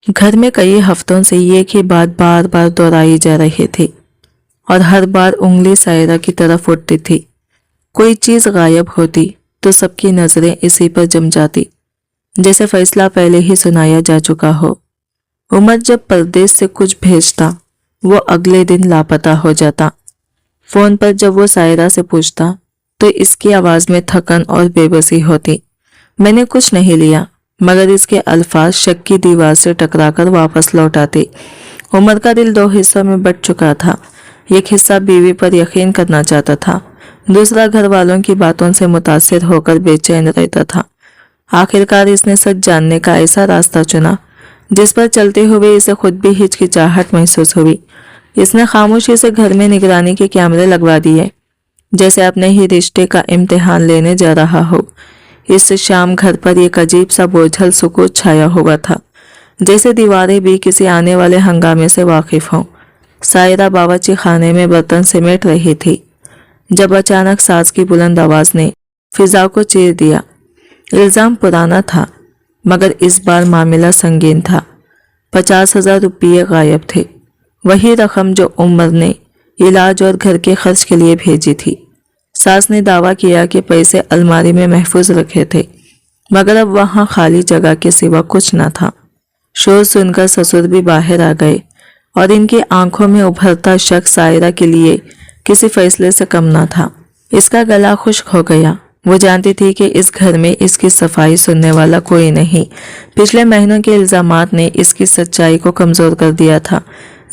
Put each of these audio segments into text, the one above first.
घर में कई हफ्तों से ये की बात बार बार दोहराई जा रही थी और हर बार उंगली सायरा की तरफ उठती थी। कोई चीज गायब होती तो सबकी नजरें इसी पर जम जाती, जैसे फैसला पहले ही सुनाया जा चुका हो। उमर जब परदेश से कुछ भेजता वो अगले दिन लापता हो जाता। फोन पर जब वो सायरा से पूछता तो इसकी आवाज में थकन और बेबसी होती। मैंने कुछ नहीं लिया, मगर इसके अल्फाज शक की दीवार से टकराकर वापस लौट आते। उमर का दिल दो हिस्सों में बंट चुका था। एक हिस्सा बीवी पर यकीन करना चाहता था, दूसरा घर वालों की बातों से मुतासिर होकर बेचैन रहता था। आखिरकार इसने सच जानने का ऐसा रास्ता चुना जिस पर चलते हुए इसे खुद भी हिचकिचाहट महसूस हुई। इसने खामोशी से घर में निगरानी के कैमरे लगवा दिए, जैसे अपने ही रिश्ते का इम्तिहान लेने जा रहा हो। इस शाम घर पर एक अजीब सा बोझल सुकून छाया हुआ था, जैसे दीवारें भी किसी आने वाले हंगामे से वाकिफ हों। सायरा बावर्ची खाने में बर्तन समेट रही थी जब अचानक सास की बुलंद आवाज ने फिजा को चीर दिया। इल्जाम पुराना था, मगर इस बार मामला संगीन था। 50,000 रुपये गायब थे, वही रकम जो उमर ने इलाज और घर के खर्च के लिए भेजी थी। सास ने दावा किया कि पैसे अलमारी में महफूज रखे थे, मगर अब वहां खाली जगह के सिवा कुछ न था। शोर सुनकर ससुर भी बाहर आ गए और इनकी आंखों में उभरता शक सायरा के लिए किसी फैसले से कम न था। इसका गला खुश्क हो गया। वो जानती थी कि इस घर में इसकी सफाई सुनने वाला कोई नहीं। पिछले महीनों के इल्जामात ने इसकी सच्चाई को कमजोर कर दिया था,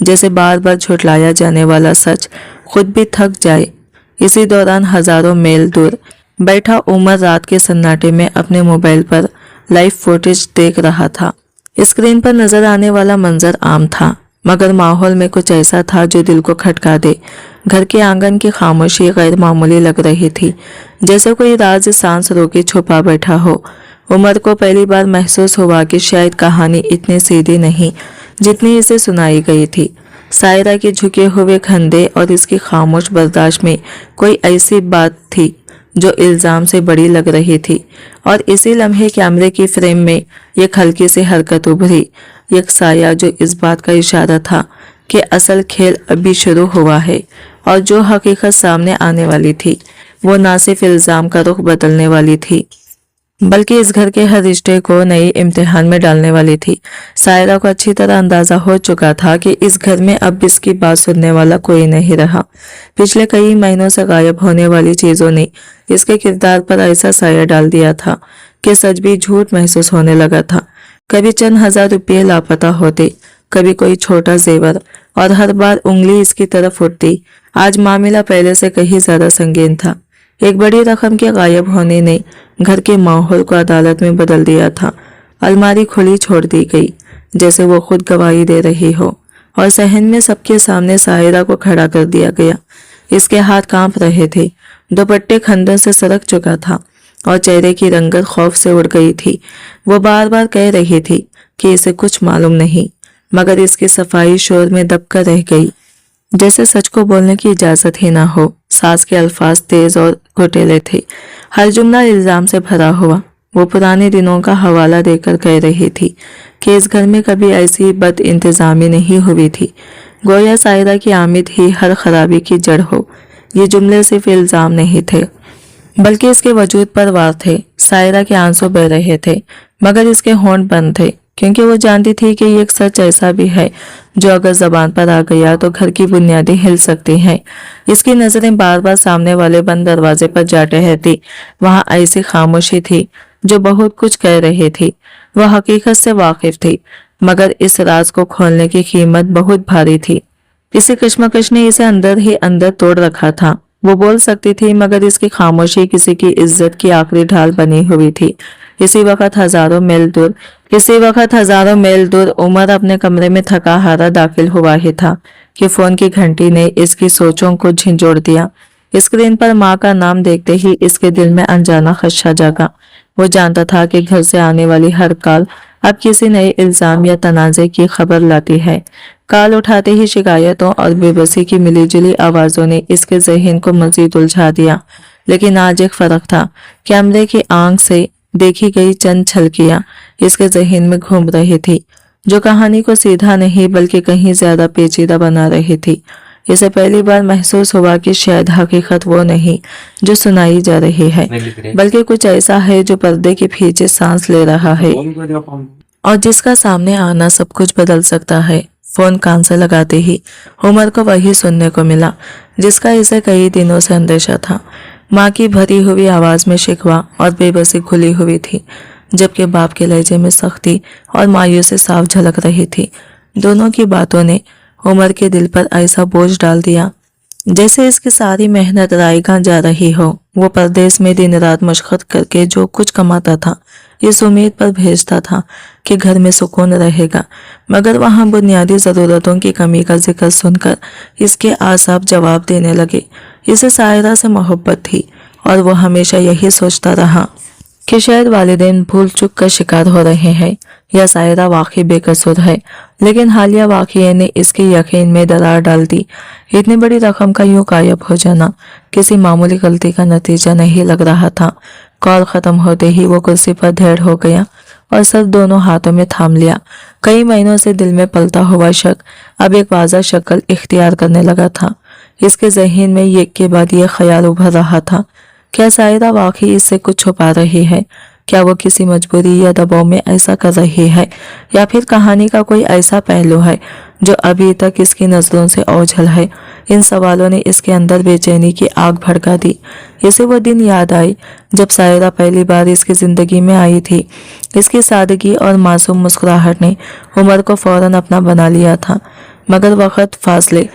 जैसे बार बार झुठलाया जाने वाला सच खुद भी थक जाए। इसी दौरान हजारों मील दूर बैठा उमर रात के सन्नाटे में अपने मोबाइल पर लाइव फुटेज देख रहा था। स्क्रीन पर नजर आने वाला मंजर आम था, मगर माहौल में कुछ ऐसा था जो दिल को खटका दे। घर के आंगन की खामोशी गैर मामूली लग रही थी, जैसे कोई राज सांस रोके छुपा बैठा हो। उमर को पहली बार महसूस हुआ कि शायद कहानी इतनी सीधी नहीं जितनी इसे सुनाई गई थी। सायरा के झुके हुए कंधे और इसकी खामोश बर्दाश्त में कोई ऐसी बात थी जो इल्जाम से बड़ी लग रही थी। और इसी लम्हे कैमरे की फ्रेम में एक हल्की सी हरकत उभरी, एक साया जो इस बात का इशारा था कि असल खेल अभी शुरू हुआ है। और जो हकीकत सामने आने वाली थी वो ना सिर्फ इल्जाम का रुख बदलने वाली थी, बल्कि इस घर के हर रिश्ते को नई इम्तिहान में डालने वाली थी। सायरा को अच्छी तरह अंदाजा हो चुका था कि इस घर में अब इसकी बात सुनने वाला कोई नहीं रहा। पिछले कई महीनों से गायब होने वाली चीजों ने इसके किरदार पर ऐसा साया डाल दिया था कि सच भी झूठ महसूस होने लगा था। कभी चंद हजार रुपये लापता होते, कभी कोई छोटा जेवर, और हर बार उंगली इसकी तरफ उठती। आज मामला पहले से कहीं ज्यादा संगीन था। एक बड़ी रकम के गायब होने ने घर के माहौल को अदालत में बदल दिया था। अलमारी खुली छोड़ दी गई, जैसे वो खुद गवाही दे रही हो, और सहन में सबके सामने सायरा को खड़ा कर दिया गया। इसके हाथ कांप रहे थे, दुपट्टे खंदन से सरक चुका था और चेहरे की रंगत खौफ से उड़ गई थी। वो बार बार कह रही थी कि इसे कुछ मालूम नहीं, मगर इसकी सफाई शोर में दबकर रह गई, जैसे सच को बोलने की इजाजत ही ना हो। सास के अल्फाज तेज और घुटेले थे, हर जुमला इल्जाम से भरा हुआ। वो पुराने दिनों का हवाला देकर कह रही थी कि इस घर में कभी ऐसी बद इंतजामी नहीं हुई थी, गोया सायरा की आमद ही हर खराबी की जड़ हो। ये जुमले सिर्फ इल्जाम नहीं थे, बल्कि इसके वजूद पर वार थे। सायरा के आंसू बह रहे थे, मगर इसके होंठ बंद थे, क्योंकि वो जानती थी कि ये एक सच ऐसा भी है जो अगर जबान पर आ गया तो घर की बुनियादें हिल सकती हैं। इसकी नजरें बार बार सामने वाले बंद दरवाजे पर जा ठहरती। वहां ऐसी खामोशी थी जो बहुत कुछ कह रही थी। वह हकीकत से वाकिफ थी, मगर इस राज को खोलने की कीमत बहुत भारी थी। इसी कश्मकश ने इसे अंदर ही अंदर तोड़ रखा था। वो बोल सकती थी, मगर इसकी खामोशी किसी की इज्जत की आखिरी ढाल बनी हुई थी। इसी वक्त हजारों मील दूर उमर अपने कमरे में थका हारा दाखिल हुआ ही था कि फोन की घंटी ने इसकी सोचों को झंझोड़ दिया। स्क्रीन पर माँ का नाम देखते ही इसके दिल में अनजाना खदशा जागा। वो जानता था कि घर से आने वाली हर कॉल अब किसी नए इल्जाम या तनाजे की खबर लाती है। कॉल उठाते ही शिकायतों और बेबसी की मिलीजुली आवाजों ने इसके जहन को मजीद उलझा दिया। लेकिन आज एक फर्क था। कैमरे की आंख से देखी गई चंद छलकियां इसके जहन में घूम रही थी। जो कहानी को सीधा नहीं बल्कि कहीं ज्यादा पेचीदा बना रही थी। इसे पहली बार महसूस हुआ कि शायद हकीकत वो नहीं जो सुनाई जा रही है, बल्कि कुछ ऐसा है जो पर्दे के पीछे सांस ले रहा है और जिसका सामने आना सब कुछ बदल सकता है। फोन कान से लगाते ही उमर को वही सुनने को मिला जिसका इसे कई दिनों से अंदेशा था। माँ की भरी हुई आवाज में शिकवा और बेबसी खुली हुई थी, जबकि बाप के लहजे में सख्ती और मायूसी साफ झलक रही थी। दोनों की बातों ने उमर के दिल पर ऐसा बोझ डाल दिया जैसे इसकी सारी मेहनत रायगां जा रही हो। वो परदेश में दिन रात मशक्कत करके जो कुछ कमाता था इस उम्मीद पर भेजता था कि घर में सुकून रहेगा, मगर वहां बुनियादी जरूरतों की कमी का जिक्र सुनकर इसके आसाब जवाब देने लगे। इसे सायरा से मोहब्बत थी और वो हमेशा यही सोचता रहा कि शायद वालिदैन भूल चूक का शिकार हो रहे हैं या सायरा वाकई बेकसूर है, लेकिन हालिया वाकये ने इसके यकीन में दरार डाल दी। इतनी बड़ी रकम का यूं गायब हो जाना किसी मामूली गलती का नतीजा नहीं लग रहा था। कॉल खत्म होते ही वो कुर्सी पर ढेर हो गया और सर दोनों हाथों में थाम लिया। कई महीनों से दिल में पलता हुआ शक अब एक वाज़ा शक्ल इख्तियार करने लगा था। इसके ज़हन में एक के बाद ये ख्याल उभर रहा था, क्या सायरा वाकई इससे कुछ छुपा रही है? क्या वो किसी मजबूरी या दबाव में ऐसा कर रही है, या फिर कहानी का कोई ऐसा पहलू है जो अभी तक इसकी नजरों से ओझल है? इन सवालों ने इसके अंदर बेचैनी की आग भड़का दी। इसे वो दिन याद आई जब सायरा पहली बार इसकी जिंदगी में आई थी। इसकी सादगी और मासूम मुस्कुराहट ने उमर को फौरन अपना बना लिया था, मगर वक्त, फासले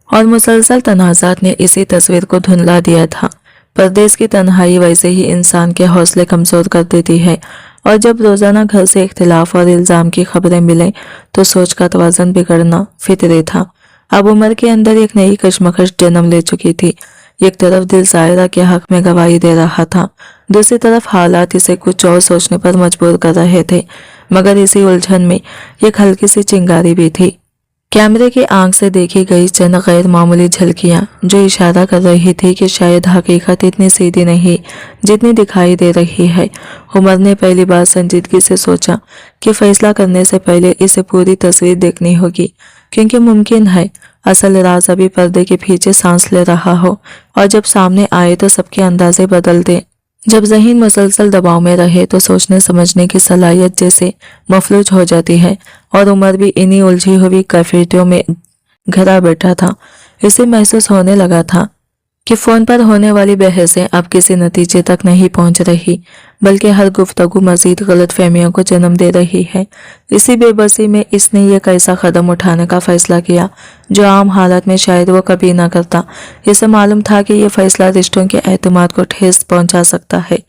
और मुसलसल तनाज़ात ने इसी तस्वीर को धुंधला दिया था। परदेश की तन्हाई वैसे ही इंसान के हौसले कमजोर कर देती है, और जब रोजाना घर से इख्तिलाफ और इल्जाम की खबरें मिलें तो सोच का तवाज़ुन बिगड़ना फितरी था। अब उमर के अंदर एक नई कशमकश जन्म ले चुकी थी। एक तरफ दिल सायरा के हक में गवाही दे रहा था, दूसरी तरफ हालात इसे कुछ और सोचने पर मजबूर कर रहे थे। मगर इसी उलझन में एक हल्की सी चिंगारी भी थी, कैमरे की आंख से देखी गई चंद गैर मामूली झलकियां जो इशारा कर रही थी कि शायद हकीकत इतनी सीधी नहीं जितनी दिखाई दे रही है। उमर ने पहली बार संजीदगी से सोचा कि फैसला करने से पहले इसे पूरी तस्वीर देखनी होगी, क्योंकि मुमकिन है असल राज अभी पर्दे के पीछे सांस ले रहा हो और जब सामने आए तो सबके अंदाजे बदल दे। जब ज़हन मुसलसल दबाव में रहे तो सोचने समझने की सलाहियत जैसे मफलूज हो जाती है, और उमर भी इन्हीं उलझी हुई कैफियतों में घिरा बैठा था। इसे महसूस होने लगा था कि फोन पर होने वाली बहसें अब किसी नतीजे तक नहीं पहुंच रही, बल्कि हर गुफ्तगू मजीद गलत फहमियों को जन्म दे रही है। इसी बेबसी में इसने एक ऐसा कदम उठाने का फैसला किया जो आम हालत में शायद वो कभी ना करता। इसे मालूम था कि यह फैसला रिश्तों के एतमाद को ठेस पहुंचा सकता है,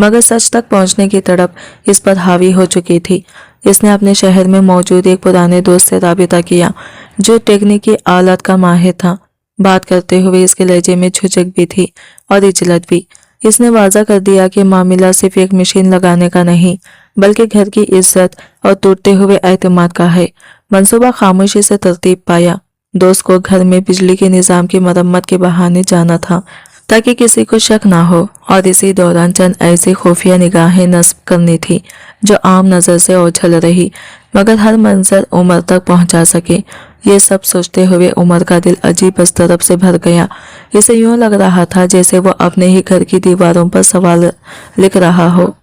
मगर सच तक पहुंचने की तड़प इस पर हावी हो चुकी थी। इसने अपने शहर में मौजूद एक पुराने दोस्त से राबिता किया जो टेक्निकी आलात का माहिर था। बात करते हुए इसके लहजे में झुझक भी थी और इजलत भी। इसने वाज़ा कर दिया कि मामला सिर्फ एक मशीन लगाने का नहीं बल्कि घर की इज्जत और टूटते हुए एतमाद का है। मंसूबा खामोशी से तरतीब पाया। दोस्त को घर में बिजली के निज़ाम की मरम्मत के बहाने जाना था ताकि किसी को शक ना हो, और इसी दौरान चंद ऐसी खुफिया निगाहें नस्ब करनी थी जो आम नज़र से ओझल रही मगर हर मंजर उमर तक पहुंचा सके। ये सब सोचते हुए उमर का दिल अजीब अजतरब से भर गया। इसे यूं लग रहा था जैसे वो अपने ही घर की दीवारों पर सवाल लिख रहा हो।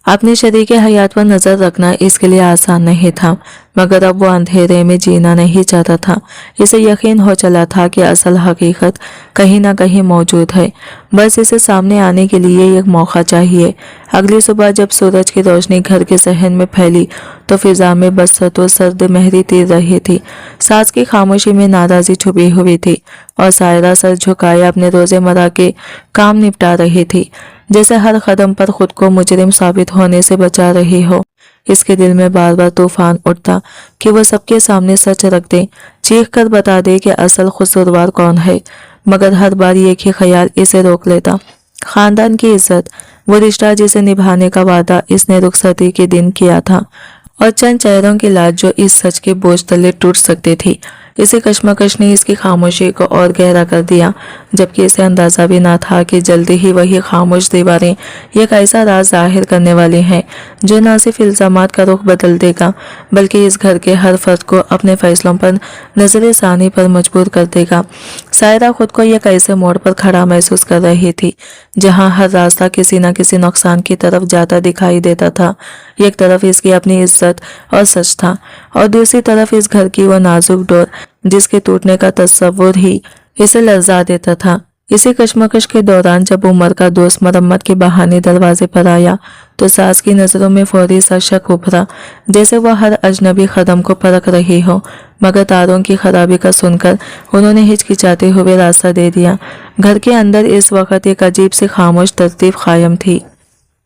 अपने शरीके हयात पर नजर रखना इसके लिए आसान नहीं था, मगर अब वो अंधेरे में जीना नहीं चाहता था। इसे यकीन हो चला था कि असल हकीकत कहीं ना कहीं मौजूद है, बस इसे सामने आने के लिए एक मौका चाहिए। अगली सुबह जब सूरज की रोशनी घर के सहन में फैली तो फिजा में बसतो सर्द महरी तीर रही थी। सास की खामोशी में नाराजी छुपी हुई थी और सायरा सर झुकाए अपने रोजेमर्रा के काम निपटा रही थी, जैसे हर कदम पर खुद को मुजरिम साबित होने से बचा रही हो। इसके दिल में बार बार तूफान उठता कि वो सबके सामने सच रख दे, चीख कर बता दे कि असल कसूरवार कौन है, मगर हर बार एक ही ख्याल इसे रोक लेता, खानदान की इज्जत, वो रिश्ता जिसे निभाने का वादा इसने रुखसती के दिन किया था, और चंद चेहरों की लाज जो इस सच के बोझ तले टूट सकती थी। इसी कश्मकश ने इसकी खामोशी को और गहरा कर दिया, जबकि इसे अंदाजा भी ना था कि जल्दी ही वही खामोश दीवारें एक ऐसा राज जाहिर करने वाली हैं जो न सिर्फ इल्जामात का रुख बदल देगा बल्कि इस घर के हर फर्द को अपने फैसलों पर नजर सानी पर मजबूर कर देगा। सायरा खुद को एक ऐसे मोड़ पर खड़ा महसूस कर रही थी जहां हर रास्ता किसी न किसी नुकसान की तरफ जाता दिखाई देता था। एक तरफ इसकी अपनी इज्जत और सच था और दूसरी तरफ इस घर की वो नाजुक डोर जिसके टूटने का तस्वुर ही इसे लर्जा देता था। इसी कश्मकश के दौरान जब उमर का दोस्त मरम्मत के बहाने दरवाजे पर आया तो सास की नजरों में फौरी सा शक उभरा, जैसे वह हर अजनबी कदम को परख रही हो। मगर तारों की खराबी का सुनकर उन्होंने हिचकिचाते हुए रास्ता दे दिया। घर के अंदर इस वक्त एक अजीब सी खामोश तरतीब कायम थी।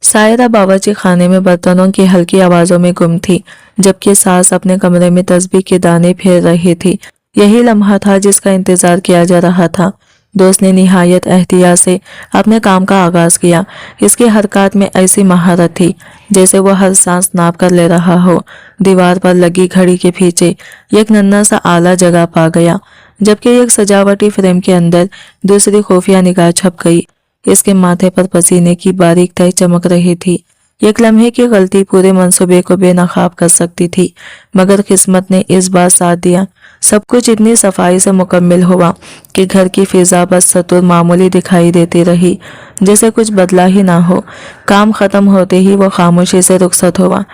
सायरा बावर्ची खाने में बर्तनों की हल्की आवाजों में गुम थी, जबकि सास अपने कमरे में तस्बीह के दाने फेर रही थी। यही लम्हा था जिसका इंतजार किया जा रहा था। दोस्त ने निहायत एहतियात से अपने काम का आगाज किया। इसकी हरकत में ऐसी महारत थी जैसे वह हर सांस नाप कर ले रहा हो। दीवार पर लगी घड़ी के पीछे एक नन्हा सा आला जगह पा गया, जबकि एक सजावटी फ्रेम के अंदर दूसरी खुफिया निगाह छप गई। इसके माथे पर पसीने की बारीक तह चमक रही थी। एक लम्हे की गलती पूरे मंसूबे को बेनकाब कर सकती थी, मगर किस्मत ने इस बार साथ दिया। सब कुछ इतनी सफाई से मुकम्मल हुआ कि घर की फिजा बस सतुर मामूली दिखाई देती रही, जैसे कुछ बदला ही ना हो। काम खत्म होते ही वो खामोशी से रुखसत हुआ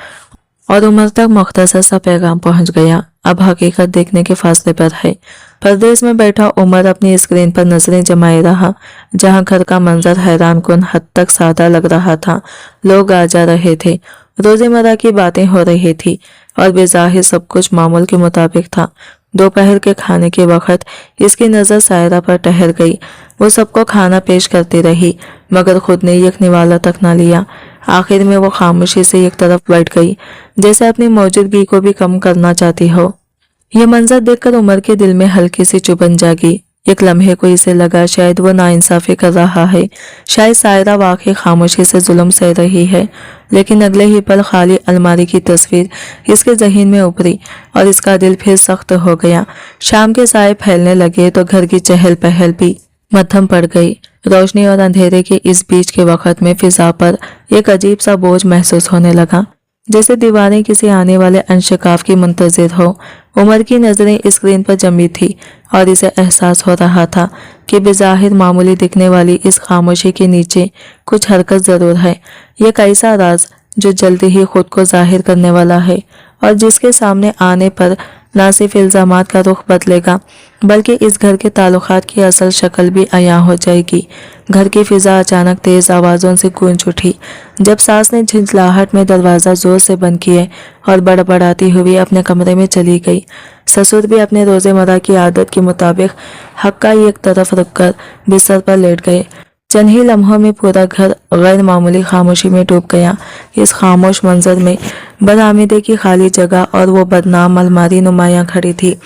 और उमर तक मुख्तसर सा पैगाम पहुंच गया। अब हकीकत देखने के फासले पर है। परदेश में बैठा उमर अपनी स्क्रीन पर नजरें जमाए रहा, जहां घर का मंजर हैरान कुन हद तक सादा लग रहा था। लोग आ जा रहे थे, रोजमर्रा की बातें हो रही थी और बेजाहिर सब कुछ मामूल के मुताबिक था। दोपहर के खाने के वक्त इसकी नजर सायरा पर ठहर गई। वो सबको खाना पेश करती रही, मगर खुद ने एक निवाला तक न लिया। आखिर में वो खामोशी से एक तरफ बैठ गई, जैसे अपनी मौजूदगी को भी कम करना चाहती हो। यह मंजर देखकर उमर के दिल में हल्की सी चुभन जागी। एक लम्हे को इसे लगा शायद वो नाइंसाफी कर रहा है, शायद सायरा वाकई खामोशी से जुल्म सह रही है। लेकिन अगले ही पल खाली अलमारी की तस्वीर इसके जहन में उभरी और इसका दिल फिर सख्त हो गया। शाम के साए फैलने लगे तो घर की चहल पहल भी मध्यम पड़ गई। रोशनी और अंधेरे के इस बीच के वक्त में फिजा पर एक अजीब सा बोझ महसूस होने लगा, जैसे दीवारें किसी आने वाले अंशकाफ की मुंतजिर हो। उमर की नजरें स्क्रीन पर जमी थी और इसे एहसास हो रहा था कि बेजाहिर मामूली दिखने वाली इस खामोशी के नीचे कुछ हरकत जरूर है। एक ऐसा राज जो जल्दी ही खुद को जाहिर करने वाला है और जिसके सामने आने पर न सिर्फ इल्जामात का रुख बदलेगा बल्कि इस घर के ताल्लुकात की असल शक्ल भी अयां हो जाएगी। घर की फिजा अचानक तेज आवाज़ों से गूंज उठी जब सास ने झिंझलाहट में दरवाज़ा जोर से बंद किए और बड़बड़ाती हुई अपने कमरे में चली गई। ससुर भी अपने रोज़मर्रा की आदत के मुताबिक हक्का एक तरफ रखकर बिस्तर पर लेट गए। चंद ही लम्हों में पूरा घर गैर मामूली खामोशी में डूब गया। इस खामोश मंजर में बदआमीदे की खाली जगह और वो बदनाम अलमारी नुमायां खड़ी थी,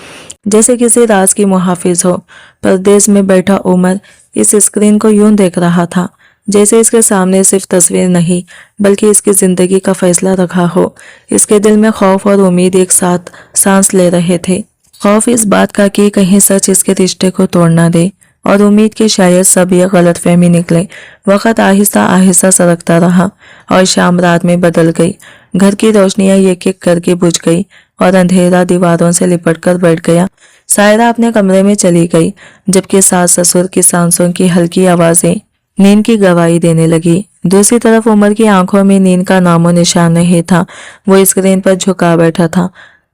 जैसे किसी राज की मुहाफिज हो। परदेश में बैठा उमर इस स्क्रीन को यूं देख रहा था जैसे इसके सामने सिर्फ तस्वीर नहीं बल्कि इसकी जिंदगी का फैसला रखा हो। इसके दिल में खौफ और उम्मीद एक साथ सांस ले रहे थे। खौफ इस बात का कि कहीं सच इसके रिश्ते को तोड़ ना दे, और उम्मीद कि शायद सब ये गलत फहमी निकले। वक्त आहिस्ता आहिस्ता सरकता रहा और शाम रात में बदल गई। घर की रोशनियां एक एक करके बुझ गई और अंधेरा दीवारों से लिपट कर बैठ गया। सायरा अपने कमरे में चली गई, जबकि सास ससुर की सांसों की हल्की आवाजें नींद की गवाही देने लगी। दूसरी तरफ उमर की आंखों में नींद का नामो निशान नहीं था। वो स्क्रीन पर झुका बैठा था,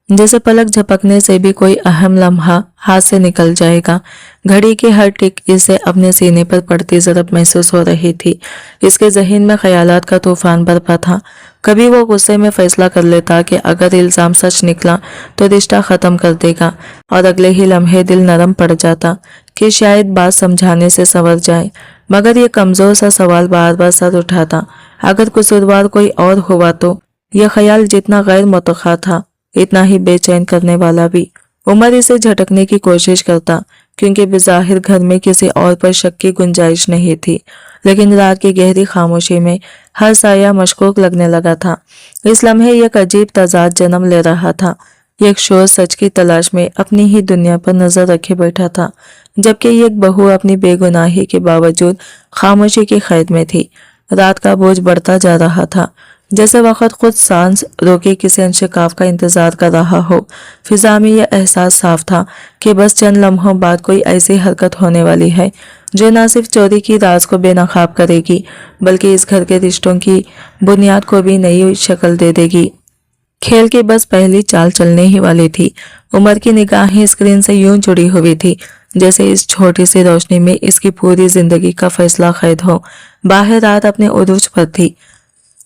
जैसे पलक झपकने से भी कोई अहम लम्हा हाथ से निकल जाएगा। घड़ी की हर टिक इसे अपने सीने पर पड़ती ज़रब महसूस हो रही थी। इसके जहन में ख्यालात का तूफान बरपा था। कभी वो गुस्से में फैसला कर लेता कि अगर इल्ज़ाम सच निकला तो रिश्ता ख़त्म कर देगा, और अगले ही लम्हे दिल नरम पड़ जाता कि शायद बात समझाने से संवर जाए। मगर ये कमज़ोर सा सवाल बार बार सर उठाता, अगर कसूरवार कोई और हुआ तो? यह ख्याल जितना गैर मुतवक्का था इतना ही बेचैन करने वाला भी। उमर इसे झटकने की कोशिश करता क्योंकि बेजाहिर घर में किसी और पर शक की गुंजाइश नहीं थी, लेकिन रात की गहरी खामोशी में हर साया मशकूक लगने लगा था। इस लम्हे एक अजीब तजाद जन्म ले रहा था। एक शोर सच की तलाश में अपनी ही दुनिया पर नजर रखे बैठा था, जबकि एक बहू अपनी बेगुनाही के बावजूद खामोशी की कैद में थी। रात का बोझ बढ़ता जा रहा था, जैसे वक्त खुद सांस रोके किसी अंशिकाफ का इंतजार कर रहा हो। फिजा में यह एहसास साफ था कि बस चंद लम्हों बाद कोई ऐसी हरकत होने वाली है जो न सिर्फ चोरी की राज को बेनकाब करेगी, बल्कि इस घर के रिश्तों की बुनियाद को भी नई शक्ल दे देगी। खेल की बस पहली चाल चलने ही वाली थी। उमर की निगाहें स्क्रीन से यूं जुड़ी हुई थी जैसे इस छोटी सी रोशनी में इसकी पूरी जिंदगी का फैसला कैद हो। बाहर रात अपने उरूज पर थी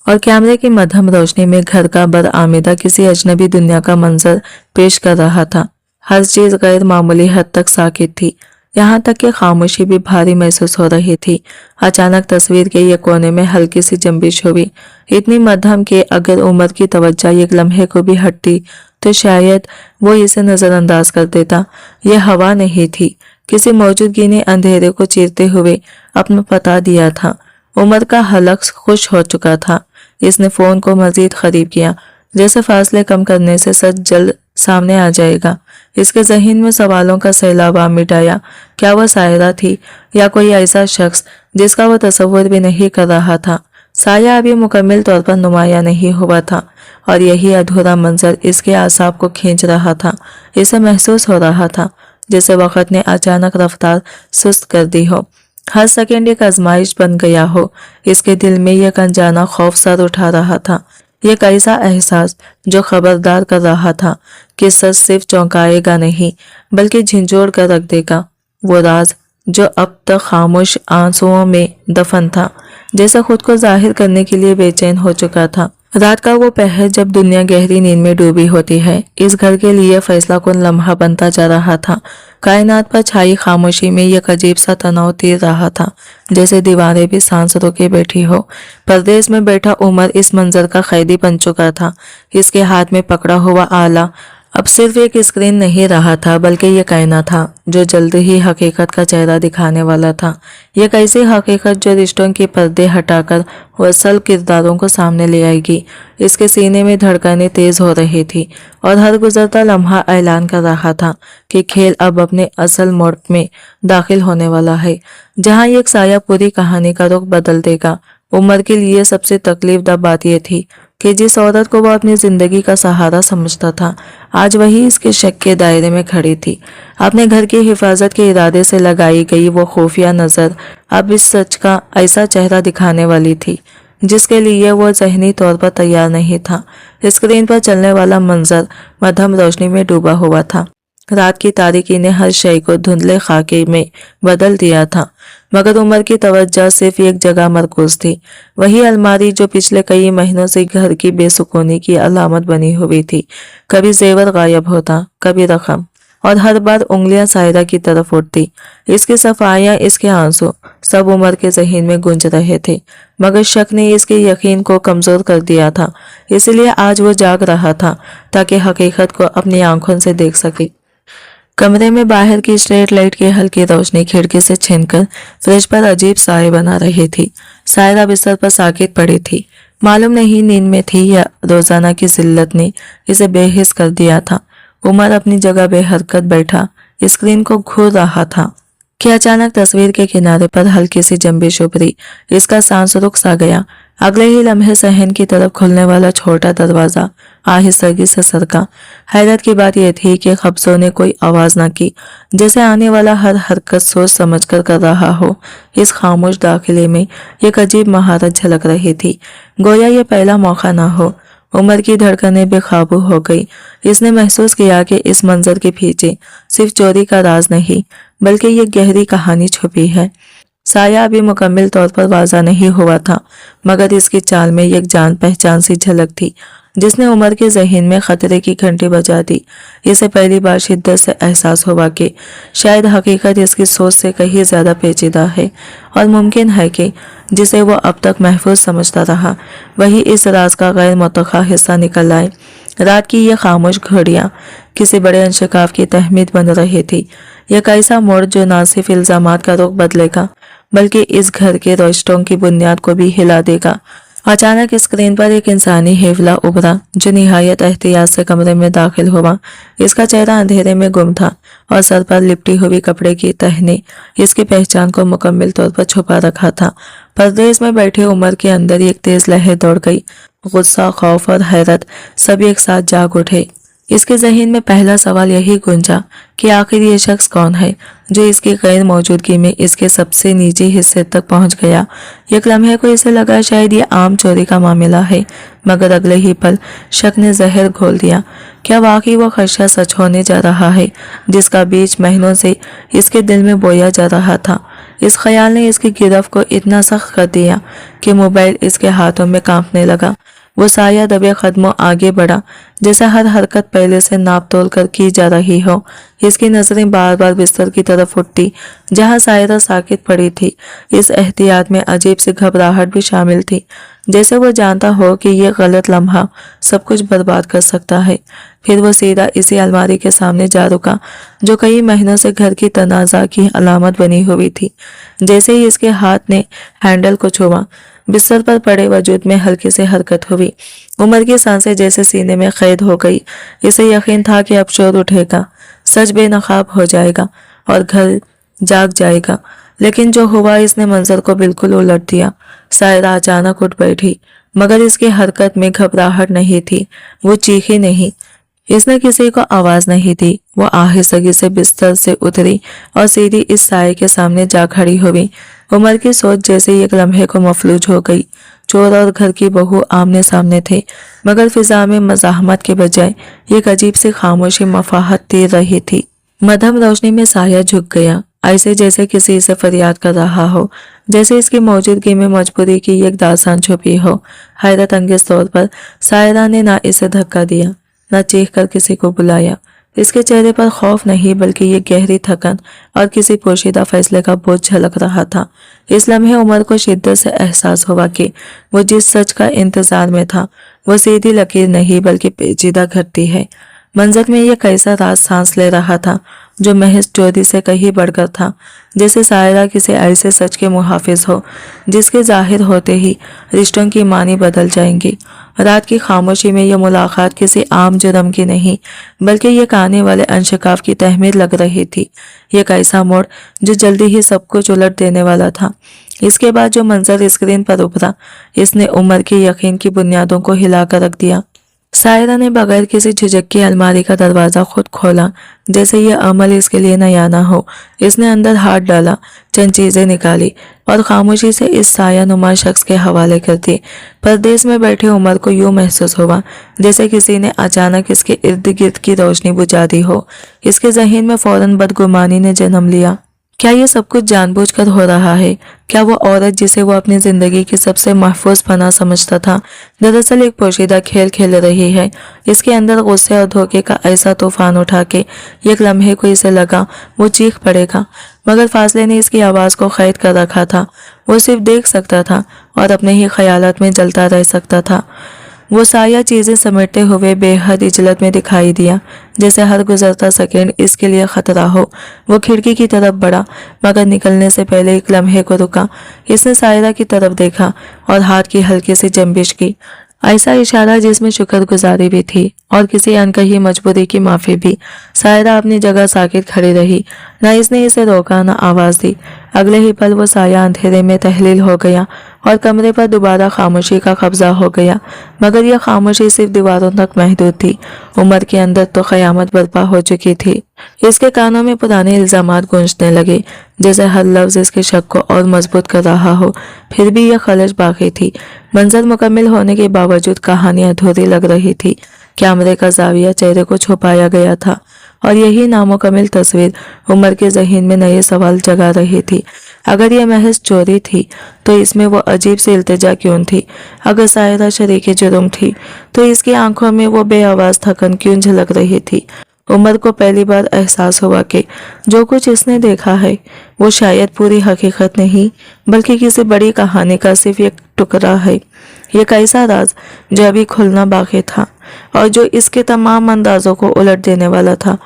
और कैमरे की मध्यम रोशनी में घर का बदआमीदा किसी अजनबी दुनिया का मंजर पेश कर रहा था। हर चीज गैर मामूली हद तक साकित थी, यहाँ तक कि खामोशी भी भारी महसूस हो रही थी। अचानक तस्वीर के एक कोने में हल्की सी जंबिश हुई, इतनी मध्यम कि अगर उमर की तवज्जो एक लम्हे को भी हटती तो शायद वो इसे नजरअंदाज कर देता। यह हवा नहीं थी, किसी मौजूदगी ने अंधेरे को चीरते हुए अपना पता दिया था। उमर का हलक खुश हो चुका था। इसने फोन को मजीद करीब किया, जैसे फासले कम करने से सच जल्द सामने आ जाएगा। इसके जहन में सवालों का सैलाब आ मिटाया। क्या वह सायरा थी या कोई ऐसा शख्स जिसका वह तस्वुर भी नहीं कर रहा था? साया अभी मुकम्मल तौर पर नुमाया नहीं हुआ था और यही अधूरा मंजर इसके आसाब को खींच रहा था। इसे महसूस हो रहा था जैसे वक्त ने अचानक रफ्तार सुस्त कर दी हो, हर सेकंड एक आजमाइश बन गया हो। इसके दिल में यह अनजाना खौफ सर उठा रहा था, एक ऐसा एहसास जो खबरदार कर रहा था कि सच सिर्फ चौंकाएगा नहीं बल्कि झिंझोड़ कर रख देगा। वो राज जो अब तक खामोश आंसुओं में दफन था, जैसे खुद को जाहिर करने के लिए बेचैन हो चुका था। रात का वो पहर जब दुनिया गहरी नींद में डूबी होती है, इस घर के लिए फैसला कुन लम्हा बनता जा रहा था। कायनात पर छाई खामोशी में एक अजीब सा तनाव तीर रहा था, जैसे दीवारें भी सांस रोके बैठी हो। परदेश में बैठा उमर इस मंजर का कैदी बन चुका था। इसके हाथ में पकड़ा हुआ आला अब सिर्फ एक स्क्रीन नहीं रहा था, बल्कि ये कहना था जो जल्द ही हकीकत का चेहरा दिखाने वाला था। ये कैसी हकीकत जो रिश्तों के पर्दे हटाकर असल किरदारों को सामने ले आएगी। इसके सीने में धड़कनें तेज हो रही थी और हर गुजरता लम्हा ऐलान कर रहा था कि खेल अब अपने असल मोड़ में दाखिल होने वाला है, जहां एक साया पूरी कहानी का रुख बदल देगा। उमर के लिए सबसे तकलीफ दह बात यह थी कि जिस औरत को वह अपनी जिंदगी का सहारा समझता था, आज वही इसके शक के दायरे में खड़ी थी। अपने घर की हिफाजत के इरादे से लगाई गई वो खुफिया नजर अब इस सच का ऐसा चेहरा दिखाने वाली थी जिसके लिए वो ज़हनी तौर पर तैयार नहीं था। स्क्रीन पर चलने वाला मंजर मध्यम रोशनी में डूबा हुआ था। रात की तारीकी ने हर शय को धुंधले खाके में बदल दिया था, मगर उमर की तवज्जो सिर्फ एक जगह मरकूज थी, वही अलमारी जो पिछले कई महीनों से घर की बेसुकूनी की अलामत बनी हुई थी। कभी जेवर गायब होता, कभी रकम, और हर बार उंगलियां सायरा की तरफ उठती। इसकी सफाइयां, इसके आंसू, सब उमर के जहन में गूंज रहे थे, मगर शक ने इसके यकीन को कमजोर कर दिया था। इसलिए आज वो जाग रहा था ताकि हकीकत को अपनी आंखों से देख सके। कमरे में बाहर की स्ट्रीट लाइट की हल्की रोशनी खिड़की से छीनकर फ्रिज पर अजीब साए बना रही थी। सायरा बिस्तर पर साकित पड़ी थी, मालूम नहीं नींद में थी या रोजाना की जिल्लत ने इसे बेहिस कर दिया था। उमर अपनी जगह बेहरकत बैठा स्क्रीन को घूर रहा था कि अचानक तस्वीर के किनारे पर हल्की सी जंबिश उभरी। इसका सांस रुक सा गया। अगले ही लम्हे सहन की तरफ खुलने वाला छोटा दरवाजा आहिस्तगी से सरका। हैरत की बात यह थी कि कब्जों ने कोई आवाज न की, जैसे आने वाला हर हरकत सोच समझकर कर रहा हो। इस खामोश दाखिले में एक अजीब महारत झलक रही थी, गोया ये पहला मौका ना हो। उमर की धड़कनें बेकाबू हो गई। इसने महसूस किया कि इस मंजर के पीछे सिर्फ चोरी का राज नहीं बल्कि ये गहरी कहानी छुपी है। साया अभी मुकम्मल तौर पर वाज़ा नहीं हुआ था, मगर इसकी चाल में एक जान पहचान सी झलक थी जिसने उमर के जहन में खतरे की घंटी बजा दी। इसे पहली बार शिद्दत से एहसास हुआ कि शायद हकीकत इसकी सोच से कहीं ज्यादा पेचीदा है और मुमकिन है कि जिसे वो अब तक महफूज समझता रहा वही इस राज का गैर मुतवक्का हिस्सा निकल आए। रात की ये खामोश घड़ियां किसी बड़े अंशकाफ की तहमीद बन रही थी। एक ऐसा मोड़ जो ना सिर्फ इल्जामात का रुख बदलेगा बल्कि इस घर के रिश्तों की बुनियाद को भी हिला देगा। अचानक स्क्रीन पर एक इंसानी हेवला उभरा जो निहायत एहतियात से कमरे में दाखिल हुआ। इसका चेहरा अंधेरे में गुम था और सर पर लिपटी हुई कपड़े की तह ने इसकी पहचान को मुकम्मल तौर पर छुपा रखा था। परदेश में बैठे उमर के अंदर एक तेज लहर दौड़ गई। गुस्सा, खौफ और हैरत सभी एक साथ जाग उठे। इसके जहन में पहला सवाल यही गूंजा कि आखिर ये शख्स कौन है जो इसकी गैर मौजूदगी में इसके सबसे निजी हिस्से तक पहुंच गया। एक लम्हे को इसे लगा शायद ये आम चोरी का मामला है, मगर अगले ही पल शक ने जहर घोल दिया। क्या वाकई वो खदशा सच होने जा रहा है जिसका बीज महीनों से इसके दिल में बोया जा रहा था। इस ख्याल ने इसकी गिरफ्त को इतना सख्त कर दिया कि मोबाइल इसके हाथों में कांपने लगा। वो साया दबे कदमों आगे बढ़ा, जैसे हर हरकत पहले से नाप तोल कर की जा रही हो। इसकी नजरें बार बार बिस्तर की तरफ उठती जहां सायरा साकित पड़ी थी। इस एहतियात में अजीब सी घबराहट भी शामिल थी, जैसे वो जानता हो कि ये गलत लम्हा सब कुछ बर्बाद कर सकता है। फिर वो सीधा इसी अलमारी के सामने जा रुका जो कई महीनों से घर की तनाज़ा की अलामत बनी हुई थी। जैसे ही इसके हाथ ने हैंडल को छुआ, बिस्तर पर पड़े वजूद में हल्की से हरकत हुई। उमर की सांसें जैसे सीने में कैद हो गई। इसे यकीन था कि अब शोर उठेगा, सच बेनकाब हो जाएगा और घर जाग जाएगा। लेकिन जो हुआ, इसने मंजर को बिल्कुल उलट दिया। सायरा अचानक उठ बैठी, मगर इसकी हरकत में घबराहट नहीं थी। वो चीखी नहीं, इसने किसी को आवाज नहीं दी। वो आहिस्तगी से बिस्तर से उतरी और सीधी इस साये के सामने जा खड़ी हुई। उमर की सोच जैसे एक लम्हे को मफलूज हो गई। चोर और घर की बहू आमने सामने थे, मगर फिजा में मज़ाहमत के बजाय एक अजीब सी खामोशी मफाहत तीर रही थी। मध्यम रोशनी में साया झुक गया, ऐसे जैसे किसी से फरियाद कर रहा हो, जैसे इसकी मौजूदगी में मजबूरी की एक दास्तान छुपी हो। हैरत अंगेज तौर पर सायरा ने ना इसे धक्का दिया, न चीख कर किसी को बुलाया। इसके चेहरे पर खौफ नहीं बल्कि ये गहरी थकन और किसी पोशीदा फैसले का बोझ झलक रहा था। इस लम्हे उमर को शिद्दत से एहसास हुआ कि वो जिस सच का इंतजार में था वो सीधी लकीर नहीं बल्कि पेचीदा घटती है। मंजर में ये कैसा राज सांस ले रहा था जो महज चोरी से कहीं बढ़कर था। जैसे सायरा किसी ऐसे सच के मुहाफिज हो जिसके जाहिर होते ही रिश्तों की मानी बदल जाएंगी। रात की खामोशी में यह मुलाकात किसी आम जुर्म की नहीं बल्कि ये आने वाले अंशकाफ की तहमीर लग रही थी। एक ऐसा मोड़ जो जल्दी ही सब कुछ उलट देने वाला था। इसके बाद जो मंजर स्क्रीन पर उभरा, इसने उमर के यकीन की बुनियादों को हिलाकर रख दिया। सायरा ने बगैर किसी झिझक के अलमारी का दरवाजा खुद खोला, जैसे यह अमल इसके लिए नया ना हो। इसने अंदर हाथ डाला, चंद चीजें निकाली और खामोशी से इस साया नुमा शख्स के हवाले कर दी। परदेश में बैठे उमर को यूं महसूस हुआ जैसे किसी ने अचानक इसके इर्द गिर्द की रोशनी बुझा दी हो। इसके जहन में फौरन बदगुमानी ने जन्म लिया। क्या ये सब कुछ जानबूझकर हो रहा है? क्या वो औरत जिसे वो अपनी जिंदगी की सबसे महफूज पनाह समझता था दरअसल एक पोशीदा खेल खेल रही है? इसके अंदर गुस्से और धोखे का ऐसा तूफान उठा के एक लम्हे को इसे लगा वो चीख पड़ेगा, मगर फासले ने इसकी आवाज को कैद कर रखा था। वो सिर्फ देख सकता था और अपने ही ख्यालात में जलता रह सकता था। वो साया चीजें समेटते हुए बेहद इजलत में दिखाई दिया, जैसे हर गुजरता सेकंड इसके लिए खतरा हो। वो खिड़की की तरफ बढ़ा, मगर निकलने से पहले एक लम्हे को रुका। इसने सायरा की तरफ देखा और हाथ की हल्की सी जंबिश की, ऐसा इशारा जिसमें शुक्रगुजारी भी थी और किसी अनकही मजबूरी की माफी भी। सायरा अपनी जगह साकित खड़ी रही, न इसने इसे रोका न आवाज दी। अगले ही पल वो साया अंधेरे में तहलील हो गया और कमरे पर दोबारा खामोशी का कब्जा हो गया, मगर यह खामोशी सिर्फ दीवारों तक महदूद थी। उमर के अंदर तो कयामत बर्पा हो चुकी थी। इसके कानों में पुराने इल्जामात गूंजने लगे, जैसे हर लफ्ज इसके शक को और मजबूत कर रहा हो। फिर भी यह खलश बाकी थी। मंजर मुकम्मल होने के बावजूद कहानी अधूरी लग रही थी। कैमरे का जाविया चेहरे को छुपाया गया था और यही नामुकम्मल तस्वीर उमर के जहन में नए सवाल जगा रही थी। अगर यह महज चोरी थी तो इसमें वो अजीब सी इल्तिजा क्यों थी? अगर सायरा शरीक जुर्म थी तो इसकी आंखों में वो बेआवाज थकन क्यों झलक रही थी? उमर को पहली बार एहसास हुआ कि जो कुछ इसने देखा है वो शायद पूरी हकीकत नहीं बल्कि किसी बड़ी कहानी का सिर्फ एक टुकड़ा है। ये कैसा राज जो अभी खुलना बाकी था। और जो इसके तमाम अंदाजों को उलट देने वाला था।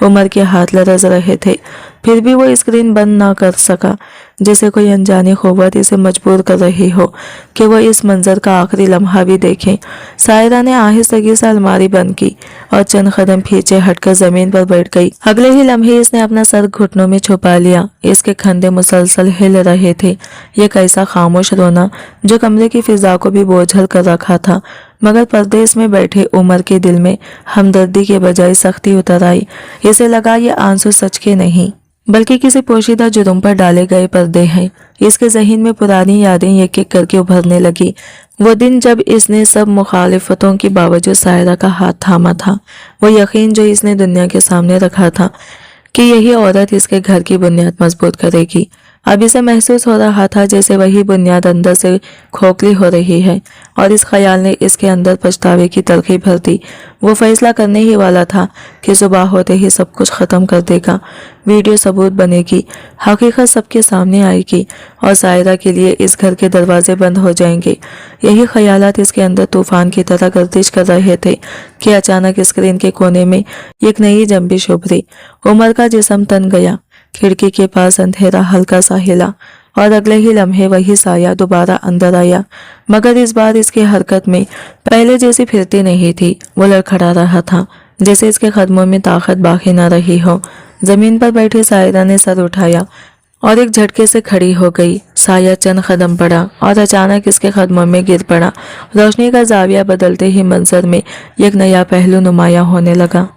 उमर के हाथ लरज रहे थे, फिर भी वो स्क्रीन बंद ना कर सका, जैसे कोई अनजानी क़ुव्वत इसे मजबूर कर रही हो कि वो इस मंजर का आखिरी लम्हा भी देखें। सायरा ने आहिस्तगी से अलमारी बंद की और चंद कदम पीछे हटकर जमीन पर बैठ गई। अगले ही लम्हे इसने अपना सर घुटनों में छुपा लिया। इसके कंधे मुसलसल हिल रहे थे। ये कैसा खामोश रोना जो कमरे की फिजा को भी बोझल कर रखा था। मगर परदेश में बैठे उमर के दिल में हमदर्दी के बजाय सख्ती उतर आई। इसे लगा ये आंसू सच के नहीं बल्कि किसी पोशीदा जुर्म पर डाले गए पर्दे हैं। इसके ज़हन में पुरानी यादें एक एक करके उभरने लगी। वो दिन जब इसने सब मुखालिफतों के बावजूद सायरा का हाथ थामा था। वो यकीन जो इसने दुनिया के सामने रखा था कि यही औरत इसके घर की बुनियाद मजबूत करेगी, अब इसे महसूस हो रहा था जैसे वही बुनियाद अंदर से खोखली हो रही है और इस ख्याल ने इसके अंदर पछतावे की तलखी भर दी। वो फैसला करने ही वाला था कि सुबह होते ही सब कुछ ख़त्म कर देगा। वीडियो सबूत बनेगी, हकीकत सबके सामने आएगी और सायरा के लिए इस घर के दरवाजे बंद हो जाएंगे। यही ख्यालात इसके अंदर तूफान की तरह गर्दिश कर रहे थे कि अचानक स्क्रीन के कोने में एक नई जंबिश उभरी। उमर का जिस्म तन गया। खिड़की के पास अंधेरा हल्का सा हिला और अगले ही लम्हे वही साया दोबारा अंदर आया, मगर इस बार इसकी हरकत में पहले जैसी फिरती नहीं थी। वो लड़खड़ा रहा था जैसे इसके कदमों में ताकत बाकी न रही हो। जमीन पर बैठी सायरा ने सर उठाया और एक झटके से खड़ी हो गई। साया चंद कदम बढ़ा और अचानक इसके कदमों में गिर पड़ा। रोशनी का जाविया बदलते ही मंजर में एक नया पहलू नुमाया होने लगा।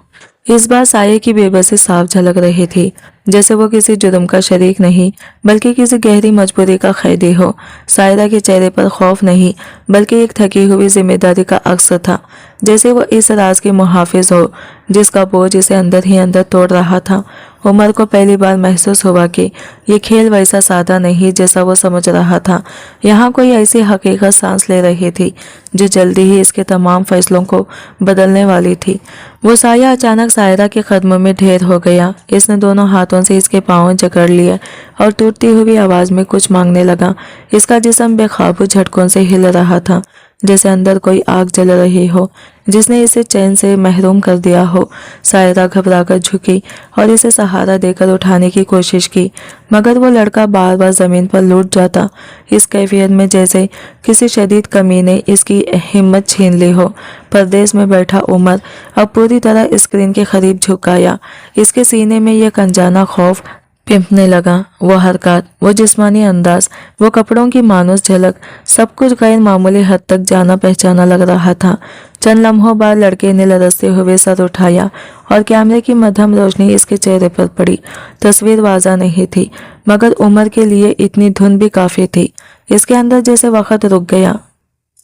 इस बार साये की बेबसी साफ झलक रही थी, जैसे वो किसी जुर्म का शरीक नहीं बल्कि किसी गहरी मजबूरी का कैदी हो। सायरा के चेहरे पर खौफ नहीं बल्कि एक थकी हुई जिम्मेदारी का अक्स था, जैसे वो इस राज की मुहाफिज हो जिसका बोझ इसे अंदर ही अंदर तोड़ रहा था। उमर को पहली बार महसूस हुआ कि ये खेल वैसा सादा नहीं जैसा वो समझ रहा था। यहाँ कोई ऐसी हकीकत सांस ले रही थी जो जल्दी ही इसके तमाम फैसलों को बदलने वाली थी। वो साया अचानक सायरा के कदमों में ढेर हो गया। इसने दोनों हाथों से इसके पांव जकड़ लिए और टूटती हुई आवाज में कुछ मांगने लगा। इसका जिस्म बेकाबू झटकों से हिल रहा था, जैसे अंदर कोई आग जल रही हो जिसने इसे चैन से महरूम कर दिया हो। सायरा घबराकर झुकी और इसे सहारा देकर उठाने की कोशिश की, मगर वो लड़का बार बार जमीन पर लौट जाता, इस कैफियत में जैसे किसी शदीद कमी ने इसकी हिम्मत छीन ली हो। परदेश में बैठा उमर अब पूरी तरह स्क्रीन के करीब झुक गया। इसके सीने में यह अनजाना खौफ पिंपने लगा। वो हरकत, वो जिस्मानी अंदाज, वो कपड़ों की मानूस झलक, सब कुछ गैर मामूली हद तक जाना पहचाना लग रहा था। चंद लम्हों बाद लड़के ने लरसते हुए सर उठाया और कैमरे की मध्यम रोशनी इसके चेहरे पर पड़ी। तस्वीर वाज़ा नहीं थी, मगर उमर के लिए इतनी धुन भी काफ़ी थी। इसके अंदर जैसे वक्त रुक गया।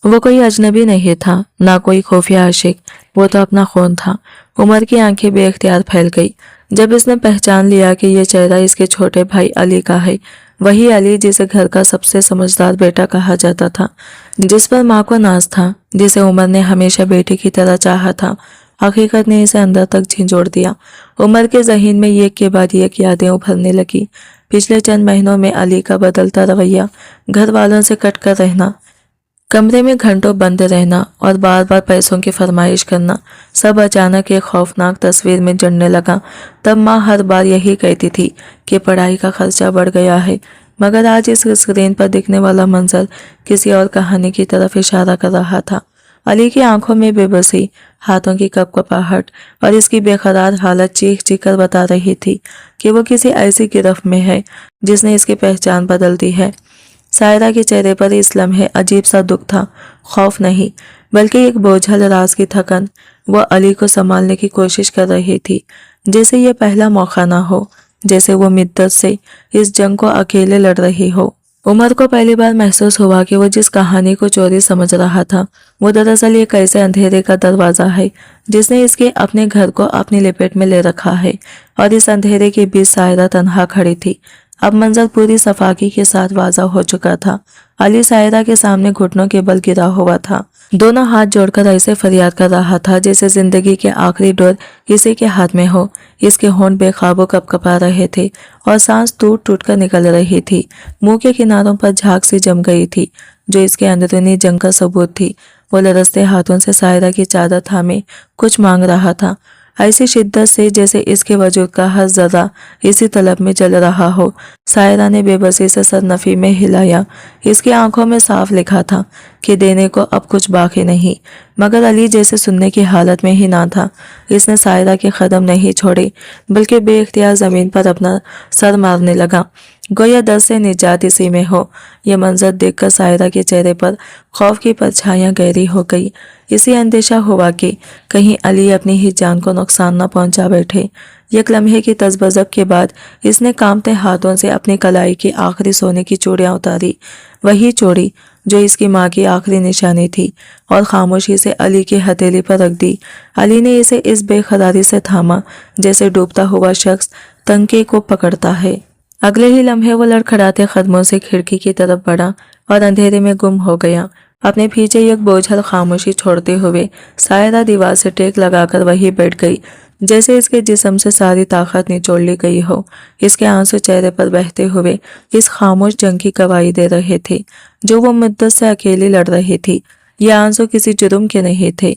वो कोई अजनबी नहीं था, ना कोई खुफिया आशिक, वो तो अपना खून था। उमर की आंखें बेख्तियार फैल गई जब इसने पहचान लिया कि ये चेहरा इसके छोटे भाई अली का है। वही अली जिसे घर का सबसे समझदार बेटा कहा जाता था, जिस पर माँ को नाज था, जिसे उमर ने हमेशा बेटे की तरह चाहा था। हकीकत ने इसे अंदर तक झिंझोड़ दिया। उमर के जहन में एक के बाद एक यादें उभरने लगी। पिछले चंद महीनों में अली का बदलता रवैया, घर वालों से कट कर रहना, कमरे में घंटों बंद रहना और बार बार पैसों की फरमाइश करना, सब अचानक एक खौफनाक तस्वीर में जड़ने लगा। तब माँ हर बार यही कहती थी कि पढ़ाई का खर्चा बढ़ गया है, मगर आज इस स्क्रीन पर दिखने वाला मंजर किसी और कहानी की तरफ इशारा कर रहा था। अली की आंखों में बेबसी, हाथों की कपकपाहट और इसकी बेकरार हालत चीख चीख कर बता रही थी कि वो किसी ऐसी गिरफ्त में है जिसने इसकी पहचान बदल दी है। सायरा के चेहरे पर इस लम्हे अजीब सा दुख था, खौफ नहीं बल्कि एक बोझल राज की थकन। वह अली को संभालने की कोशिश कर रही थी, जैसे ये पहला मौका ना हो, जैसे वो मिद्दत से इस जंग को अकेले लड़ रही हो। उमर को पहली बार महसूस हुआ कि वो जिस कहानी को चोरी समझ रहा था वो दरअसल एक ऐसे अंधेरे का दरवाजा है जिसने इसके अपने घर को अपनी लपेट में ले रखा है। और इस अंधेरे के बीच सायरा तन्हा खड़ी थी। अब मंजर पूरी सफाकी के साथ वाज़ा हो चुका था। अली सायरा के सामने घुटनों के बल गिरा हुआ था, दोनों हाथ जोड़कर ऐसे फरियाद कर रहा था जैसे जिंदगी के आखिरी डोर इसी के हाथ में हो। इसके होंठ बेकाबू कपकपा रहे थे और सांस टूट टूट कर निकल रही थी। मुंह के किनारों पर झाग सी जम गई थी जो इसके अंदरूनी जंग का सबूत थी। वो लरसते हाथों से सायरा की चादर थामे कुछ मांग रहा था, ऐसी शिद्दत से जैसे इसके वजूद का हर जरा इसी तलब में जल रहा हो। सायरा ने बेबसी से सर नफी में हिलाया। इसकी आंखों में साफ लिखा था कि देने को अब कुछ बाकी नहीं, मगर अली जैसे सुनने की हालत में ही ना था। इसने सायरा के कदम नहीं छोड़े, बल्कि बेइख्तियार जमीन पर अपना सर मारने लगा, गोया दर्द से निजात इसी में हो। यह मंजर देखकर सायरा के चेहरे पर खौफ की परछाइयां गहरी हो गई। इसी अंदेशा हुआ कि कहीं अली अपनी ही जान को नुकसान न पहुंचा बैठे। एक लम्हे की तजबजब के बाद इसने कांपते हाथों से अपनी कलाई की आखिरी सोने की चूड़ियां उतारी, वही चूड़ी जो इसकी माँ की आखिरी निशानी थी, और खामोशी से अली की हथेली पर रख दी। अली ने इसे इस बेखरारी से थामा जैसे डूबता हुआ शख्स तंके को पकड़ता है। अगले ही लम्हे वो लड़खड़ाते कदमों से खिड़की की तरफ बढ़ा और अंधेरे में गुम हो गया। अपने पीछे एक बोझल खामोशी छोड़ते हुए सायरा दीवार से टेक लगाकर वहीं बैठ गई, जैसे इसके जिस्म से सारी ताकत निचोड़ ली गई हो। इसके आंसू चेहरे पर बहते हुए इस खामोश जंग की गवाही दे रहे थे जो वो मुद्दत से अकेली लड़ रही थी। ये आंसू किसी जुर्म के नहीं थे,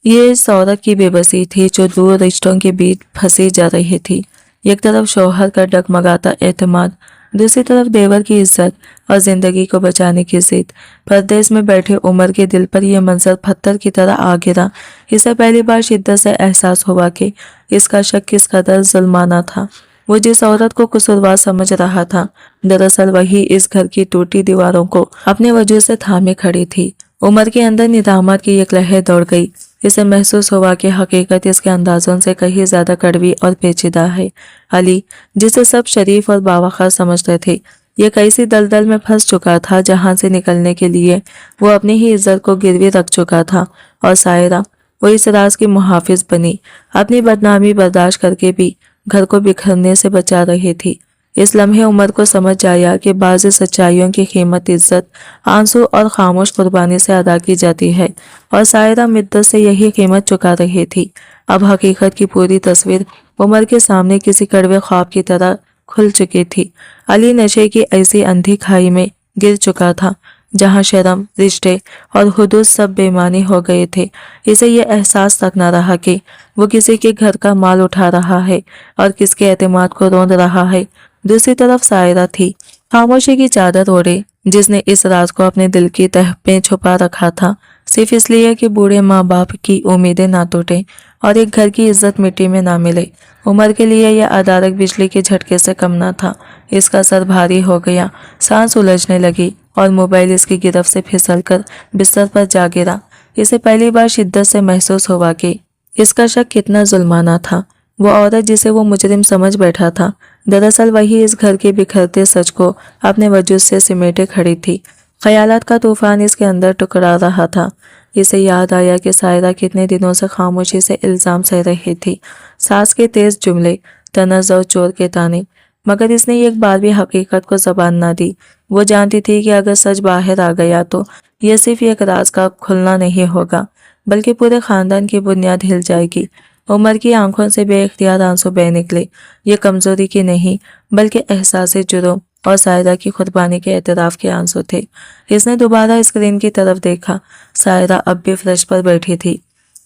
ये इस औरत की बेबसी थी जो दूर रिश्तों के बीच फंसी जा रही थी। एक तरफ शौहर का डगमगाता एतमाद, दूसरी तरफ देवर की इज्जत और जिंदगी को बचाने की जिद। परदेश में बैठे उमर के दिल पर यह मंजर पत्थर की तरह आ गिरा। इसे पहली बार शिद्दत से एहसास हुआ कि इसका शक किस कदर जुल्माना था। वो जिस औरत को कसूरवार समझ रहा था, दरअसल वही इस घर की टूटी दीवारों को अपने वजूद से थामे खड़ी थी। उमर के अंदर निदामत की एक लहर दौड़ गई। इसे महसूस हुआ कि हकीकत इसके अंदाजों से कहीं ज्यादा कड़वी और पेचीदा है। अली, जिसे सब शरीफ और बावकार समझते थे, ये कैसी दलदल में फंस चुका था जहां से निकलने के लिए वो अपनी ही इज्जत को गिरवी रख चुका था। और सायरा, वो इस राज की मुहाफिज बनी, अपनी बदनामी बर्दाश्त करके भी घर को बिखरने से बचा रही थी। इस लम्हे उमर को समझ आया कि बाज़ सच्चाइयों की कीमत इज्जत, आंसू और खामोश कुर्बानी से अदा की जाती है, और सायरा मिद्दत से यही कीमत चुका रही थी। अब हकीकत की पूरी तस्वीर उमर के सामने किसी कड़वे ख्वाब की तरह खुल चुकी थी। अली नशे की ऐसी अंधी खाई में गिर चुका था जहां शर्म, रिश्ते और हुदूद सब बेमानी हो गए थे। इसे ये एहसास तक न रहा कि वो किसी के घर का माल उठा रहा है और किसके एतमाद को रौंद रहा है। दूसरी तरफ सायरा थी, खामोशी की चादर ओढ़े, जिसने इस राज को अपने दिल की तह पे छुपा रखा था, सिर्फ इसलिए कि बूढ़े माँ बाप की उम्मीदें ना टूटे और एक घर की इज्जत मिट्टी में ना मिले। उमर के लिए यह अदारक बिजली के झटके से कम न था। इसका सर भारी हो गया, सांस उलझने लगी और मोबाइल इसकी गिरफ्त से फिसलकर बिस्तर पर जा गिरा। इसे पहली बार शिद्दत से महसूस हुआ कि इसका शक कितना जुल्माना था। वो औरत जिसे वो मुजरिम समझ बैठा था, दरअसल वही इस घर के बिखरते सच को अपने वजूद से सिमेटे खड़ी थी। ख्यालात का तूफान इसके अंदर टुकरा रहा था। इसे याद आया कि सायरा कितने दिनों से खामोशी से इल्जाम सह रही थी, सास के तेज जुमले, तनज़ और चोर के ताने, मगर इसने एक बार भी हकीकत को जबान ना दी। वो जानती थी कि अगर सच बाहर आ गया तो यह सिर्फ एक राज का खुलना नहीं होगा, बल्कि पूरे खानदान की बुनियाद हिल जाएगी। उमर की आंखों से बेइख्तियार आंसू बह निकले। ये कमजोरी की नहीं, बल्कि एहसास जुर्म और सायरा की कुर्बानी के एतराफ़ के आंसू थे। इसने दोबारा स्क्रीन की तरफ देखा। सायरा अब भी फर्श पर बैठी थी,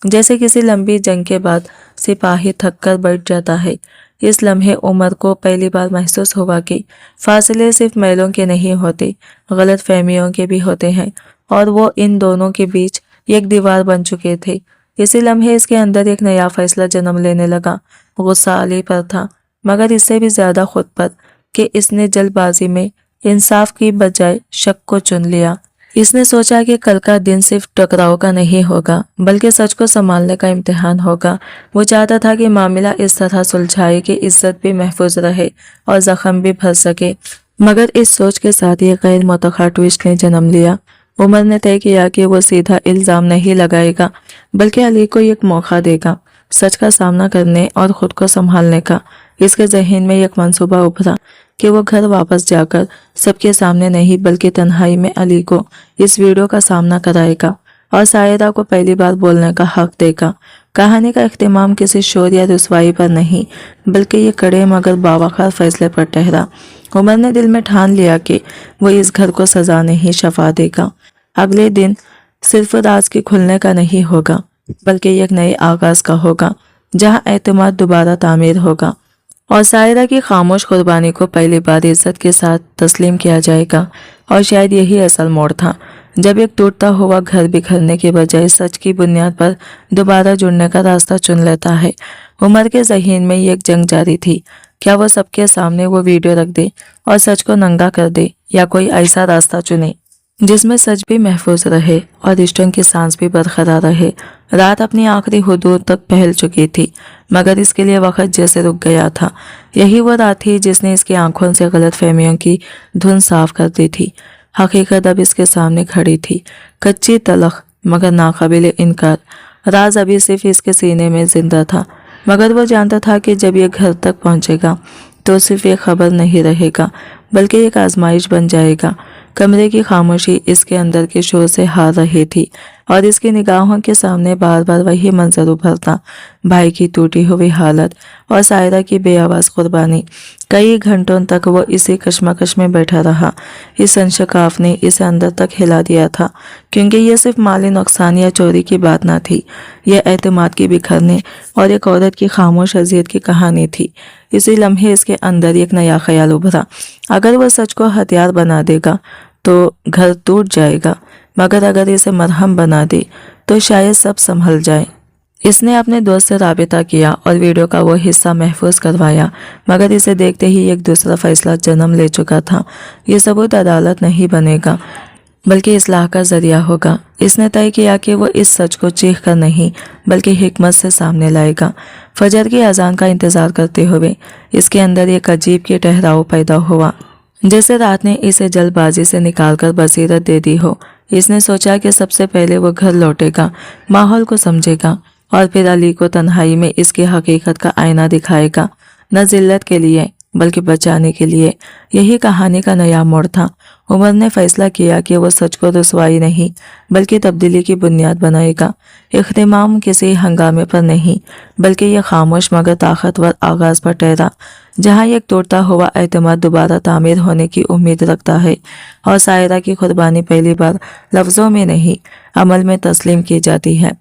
जैसे किसी लंबी जंग के बाद सिपाही थक कर बैठ जाता है। इस लम्हे उमर को पहली बार महसूस हुआ कि फासले सिर्फ मैलों के नहीं होते, गलत फहमियों के भी होते हैं, और वो इन दोनों के बीच एक दीवार बन चुके थे। इसी लम्हे इसके अंदर एक नया फैसला जन्म लेने लगा। गुस्सा अली पर था, मगर इससे भी ज्यादा खुद पर कि इसने जल्दबाजी में इंसाफ की बजाय शक को चुन लिया। इसने सोचा कि कल का दिन सिर्फ टकराव का नहीं होगा, बल्कि सच को संभालने का इम्तिहान होगा। वो चाहता था कि मामला इस तरह सुलझाए कि इज्जत भी महफूज रहे और जख्म भी भर सके, मगर इस सोच के साथ ही गैर मुतवक्का ट्विस्ट ने जन्म लिया। उमर ने तय किया कि वो सीधा इल्जाम नहीं लगाएगा, बल्कि अली को एक मौका देगा सच का सामना करने और खुद को संभालने का। इसके जहन में एक मंसूबा उभरा कि वो घर वापस जाकर सबके सामने नहीं, बल्कि तन्हाई में अली को इस वीडियो का सामना कराएगा और सायरा को पहली बार बोलने का हक देगा। कहानी का इख्तिमाम किसी शोर या रुसवाई पर नहीं, बल्कि ये कड़े मगर बावकार फैसले पर ठहरा। उमर ने दिल में ठान लिया कि वो इस घर को सजा नहीं, शफा देगा। अगले दिन सिर्फ राज के खुलने का नहीं होगा, बल्कि एक नए आगाज का होगा जहां एतमाद दोबारा तामीर होगा और सायरा की खामोश कुर्बानी को पहली बार इज्जत के साथ तस्लीम किया जाएगा। और शायद यही असल मोड़ था, जब एक टूटता हुआ घर बिखरने के बजाय सच की बुनियाद पर दोबारा जुड़ने का रास्ता चुन लेता है। उमर के ज़हन में एक जंग जारी थी, क्या वो सबके सामने वो वीडियो रख दे और सच को नंगा कर दे, या कोई ऐसा रास्ता चुने जिसमें सच भी महफूज रहे और रिश्तों की सांस भी बरकरार रहे। रात अपनी आखिरी हुदूद तक फैल चुकी थी, मगर इसके लिए वक्त जैसे रुक गया था। यही वो रात थी जिसने इसकी आंखों से गलत फहमियों की धुन साफ कर दी थी। हकीकत अब इसके सामने खड़ी थी, कच्ची तलख मगर नाकाबिले इनकार। राज अभी सिर्फ इसके सीने में जिंदा था, मगर वो जानता था कि जब ये घर तक पहुंचेगा तो सिर्फ एक खबर नहीं रहेगा, बल्कि एक आजमाइश बन जाएगा। कमरे की खामोशी इसके अंदर के शोर से हार रही थी और इसकी निगाहों के सामने बार बार वही मंजर उभरता, भाई की टूटी हुई हालत और सायरा की बेआवाज कुर्बानी। कई घंटों तक वो इसी कश्मकश में बैठा रहा। इस अंशकाफ ने इसे अंदर तक हिला दिया था, क्योंकि ये सिर्फ माली नुकसान या चोरी की बात ना थी, यह एतमाद की बिखरने और एक औरत की खामोश अजियत की कहानी थी। इसी लम्हे इसके अंदर एक नया ख्याल उभरा, अगर वह सच को हथियार बना देगा तो घर टूट जाएगा, मगर अगर इसे मरहम बना दे तो शायद सब संभल जाए। इसने अपने दोस्त से राबिता किया और वीडियो का वो हिस्सा महफूज करवाया, मगर इसे देखते ही एक दूसरा फैसला जन्म ले चुका था। ये सबूत अदालत नहीं बनेगा, बल्कि इस्लाह का जरिया होगा। इसने तय किया कि वो इस सच को चीख कर नहीं, बल्कि हिकमत से सामने लाएगा। फजर की अजान का इंतजार करते हुए इसके अंदर एक अजीब की ठहराव पैदा हुआ, जैसे रात ने इसे जल्दबाजी से निकालकर बसीरत दे दी हो। इसने सोचा कि सबसे पहले वो घर लौटेगा, माहौल को समझेगा और फिर अली को तन्हाई में इसकी हकीकत का आईना दिखाएगा, न जिल्लत के लिए बल्कि बचाने के लिए। यही कहानी का नया मोड़ था। उमर ने फैसला किया कि वो सच को रुसवाई नहीं, बल्कि तब्दीली की बुनियाद बनाएगा। इख्तिमाम किसी हंगामे पर नहीं, बल्कि यह खामोश मगर ताकतवर आगाज पर ठहरा, जहां एक टूटता हुआ एतमाद दोबारा तामीर होने की उम्मीद रखता है और सायरा की कुर्बानी पहली बार लफ्जों में नहीं, अमल में तस्लीम की जाती है।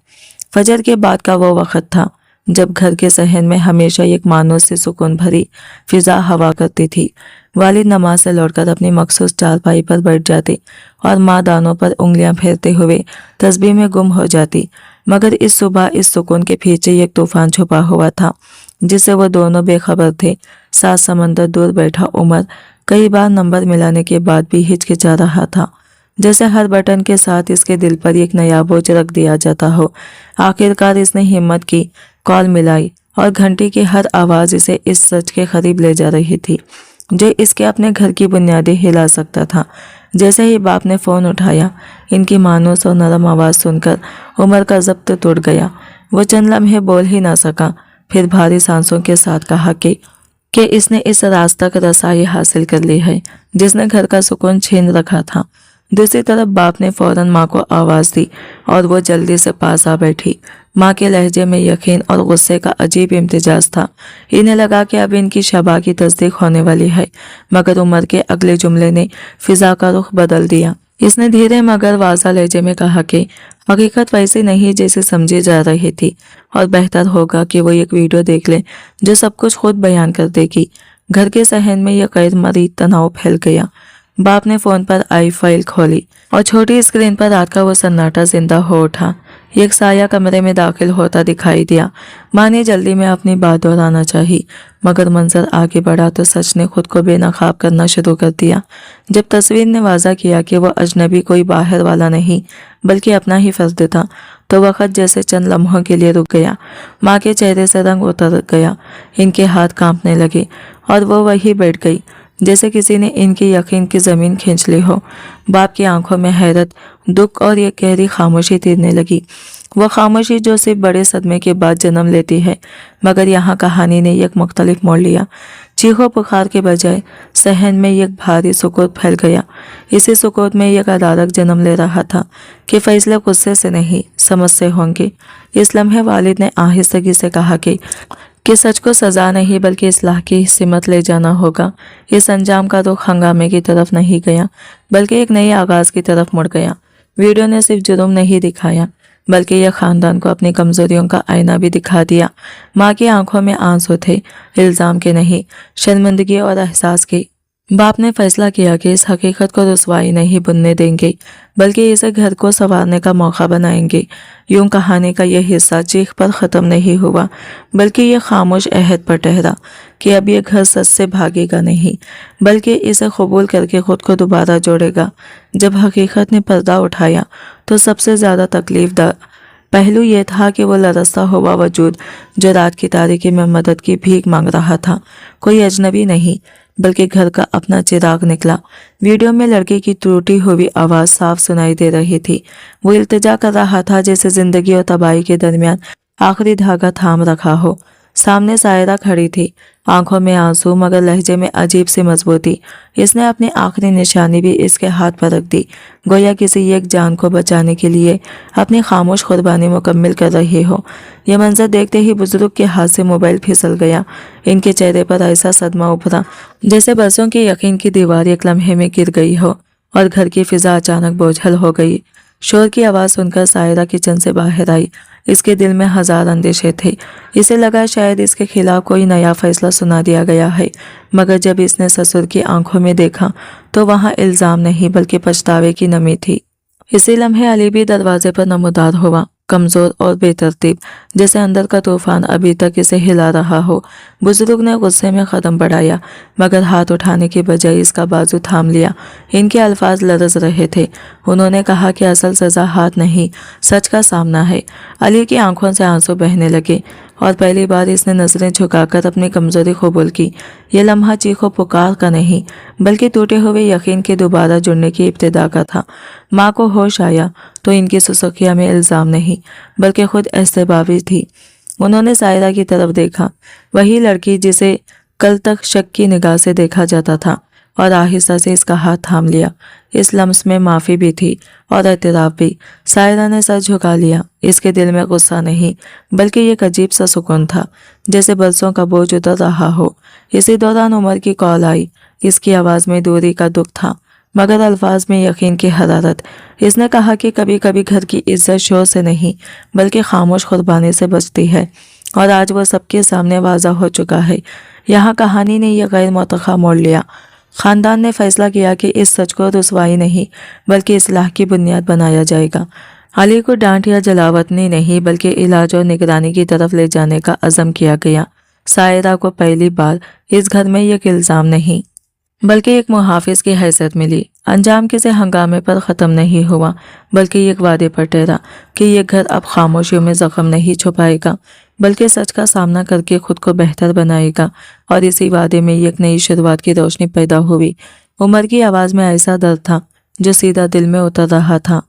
फजर के बाद का वो वक्त था जब घर के सहन में हमेशा एक मानो से सुकून भरी फिजा हवा करती थी। वालिद नमाज से लौटकर अपनी मखसूस चारपाई पर बैठ जाते और माँ दानों पर उंगलियां फेरते हुए तस्बीह में गुम हो जाती। मगर इस सुबह इस सुकून के पीछे एक तूफान छुपा हुआ था, जिससे वो दोनों बेखबर थे। 7 समंदर दूर बैठा उमर कई बार नंबर मिलाने के बाद भी हिचकिचा रहा था, जैसे हर बटन के साथ इसके दिल पर एक नया बोझ रख दिया जाता हो। आखिरकार इसने हिम्मत की, कॉल मिलाई और घंटी की हर आवाज़ इसे इस सच के करीब ले जा रही थी जो इसके अपने घर की बुनियादें हिला सकता था। जैसे ही बाप ने फ़ोन उठाया, इनकी मानूस और नरम आवाज़ सुनकर उमर का ज़ब्त टूट गया। वो चंद लम्हे बोल ही ना सका, फिर भारी सांसों के साथ कहा कि इसने इस राज तक रसाई हासिल कर ली है जिसने घर का सुकून छीन रखा था। दूसरी तरफ बाप ने फौरन माँ को आवाज़ दी और वो जल्दी से पास आ बैठी। माँ के लहजे में यकीन और गुस्से का अजीब इम्तिजाज था। इन्हें लगा कि अब इनकी शबा की तस्दीक होने वाली है, मगर उमर के अगले जुमले ने फिजा का रुख बदल दिया। इसने धीरे मगर वाज़ा लहजे में कहा कि हकीकत वैसी नहीं जैसे समझी जा रही थी और बेहतर होगा कि वो एक वीडियो देख ले जो सब कुछ खुद बयान कर देगी। घर के सहन में यह गैर मरीज तनाव फैल गया। बाप ने फोन पर आई फाइल खोली और छोटी स्क्रीन पर रात का वो सन्नाटा जिंदा हो उठा। एक साया कमरे में दाखिल होता दिखाई दिया। माँ ने जल्दी में अपनी बात दोहराना चाही, मगर मंजर आगे बढ़ा तो सच ने खुद को बेनकाब करना शुरू कर दिया। जब तस्वीर ने वाजा किया कि वह अजनबी कोई बाहर वाला नहीं बल्कि अपना ही फर्द था, तो वक्त जैसे चंद लम्हों के लिए रुक गया। माँ के चेहरे से रंग उतर गया, इनके हाथ कांपने लगे और वो वहीं बैठ गई जैसे किसी ने इनकी यकीन की ज़मीन खींच ली हो। बाप की आंखों में हैरत, दुख और एक गहरी खामोशी तीरने लगी, वह खामोशी जो सिर्फ बड़े सदमे के बाद जन्म लेती है। मगर यहाँ कहानी ने एक मुख्तलिफ मोड़ लिया। चीखों पुकार के बजाय सहन में एक भारी सुकूत फैल गया। इसी सुकूत में एक अदालत जन्म ले रहा था कि फैसले गुस्से से नहीं समझ से होंगे। इस लम्हे वालिद ने आहिस्तगी से कहा कि सच को सजा नहीं बल्कि इस्लाह की सिमत ले जाना होगा। इस अंजाम का रुख हंगामे की तरफ नहीं गया बल्कि एक नए आगाज की तरफ मुड़ गया। वीडियो ने सिर्फ जुर्म नहीं दिखाया बल्कि यह खानदान को अपनी कमजोरियों का आईना भी दिखा दिया। माँ की आंखों में आंसू थे, इल्जाम के नहीं, शर्मिंदगी और एहसास के। बाप ने फैसला किया कि इस हकीकत को रुसवाई नहीं बुनने देंगे बल्कि इसे घर को संवारने का मौका बनाएंगे। यूं कहानी का यह हिस्सा चीख पर ख़त्म नहीं हुआ बल्कि यह खामोश अहद पर ठहरा कि अब यह घर सच से भागेगा नहीं बल्कि इसे कबूल करके खुद को दोबारा जोड़ेगा। जब हकीकत ने पर्दा उठाया तो सबसे ज़्यादा तकलीफ पहलू ये था कि वो लरसता हुआ वजूद जो रात की तारीकी में मदद की भीख मांग रहा था कोई अजनबी नहीं बल्कि घर का अपना चिराग निकला। वीडियो में लड़के की टूटी हुई आवाज़ साफ सुनाई दे रही थी। वो इल्तिजा कर रहा था जैसे जिंदगी और तबाही के दरमियान आखिरी धागा थाम रखा हो। सामने सायरा खड़ी थी, आंखों में आंसू मगर लहजे में अजीब सी मजबूती। इसने अपनी आखिरी निशानी भी इसके हाथ पर रख दी, गोया किसी एक जान को बचाने के लिए अपनी खामोश कुर्बानी मुकम्मल कर रही हो। यह मंजर देखते ही बुजुर्ग के हाथ से मोबाइल फिसल गया। इनके चेहरे पर ऐसा सदमा उभरा जैसे बरसों की यकीन की दीवार एक लम्हे में गिर गई हो और घर की फिजा अचानक बोझल हो गई। शोर की आवाज़ सुनकर सायरा किचन से बाहर आई। इसके दिल में हजार अंदेशे थे। इसे लगा शायद इसके खिलाफ कोई नया फैसला सुना दिया गया है, मगर जब इसने ससुर की आंखों में देखा तो वहां इल्जाम नहीं बल्कि पछतावे की नमी थी। इसी लम्हे अली भी दरवाजे पर नमूदार हुआ, कमजोर और बेतरतीब, जैसे अंदर का तूफान अभी तक इसे हिला रहा हो। बुजुर्ग ने गुस्से में कदम बढ़ाया मगर हाथ उठाने के बजाय इसका बाजू थाम लिया। इनके अल्फाज लरज रहे थे। उन्होंने कहा कि असल सजा हाथ नहीं, सच का सामना है। अली की आंखों से आंसू बहने लगे और पहली बार इसने नजरें झुकाकर अपनी कमजोरी कबूल की। यह लम्हा चीखो पुकार का नहीं बल्कि टूटे हुए यकीन के दोबारा जुड़ने की इब्तिदा का था। माँ को होश आया तो इनकी सुसुखिया में इल्जाम नहीं बल्कि खुद एहतबावी थी। उन्होंने सायरा की तरफ देखा, वही लड़की जिसे कल तक शक की निगाह से देखा जाता था, और आहिस्ता से इसका हाथ थाम लिया। इस लम्स में माफ़ी भी थी और एतराफ़ भी। सायरा ने सर झुका लिया। इसके दिल में गुस्सा नहीं बल्कि एक अजीब सा सुकून था, जैसे बरसों का बोझ उतर रहा हो। इसी दौरान उमर की कॉल आई। इसकी आवाज़ में दूरी का दुख था मगर अल्फाज में यकीन की हरारत। इसने कहा कि कभी कभी घर की इज्जत शोर से नहीं बल्कि खामोश कुर्बानी से बचती है, और आज वो सबके सामने वाज़ा हो चुका है। यहाँ कहानी ने यह गैर मुतवक्का मोड़ लिया। खानदान ने फैसला किया कि इस सच को रुसवाई नहीं बल्कि इस्लाह की बुनियाद बनाया जाएगा। अली को डांट या जलावतनी नहीं बल्कि इलाज और निगरानी की तरफ ले जाने का अज़म किया गया। सायरा को पहली बार इस घर में एक इल्ज़ाम नहीं बल्कि एक मुहाफिज की हैसियत मिली। अंजाम किसी हंगामे पर ख़त्म नहीं हुआ बल्कि एक वादे पर ठहरा कि ये घर अब खामोशियों में ज़ख्म नहीं छुपाएगा बल्कि सच का सामना करके खुद को बेहतर बनाएगा। और इसी वादे में एक नई शुरुआत की रोशनी पैदा हुई। उमर की आवाज़ में ऐसा दर्द था जो सीधा दिल में उतर रहा था।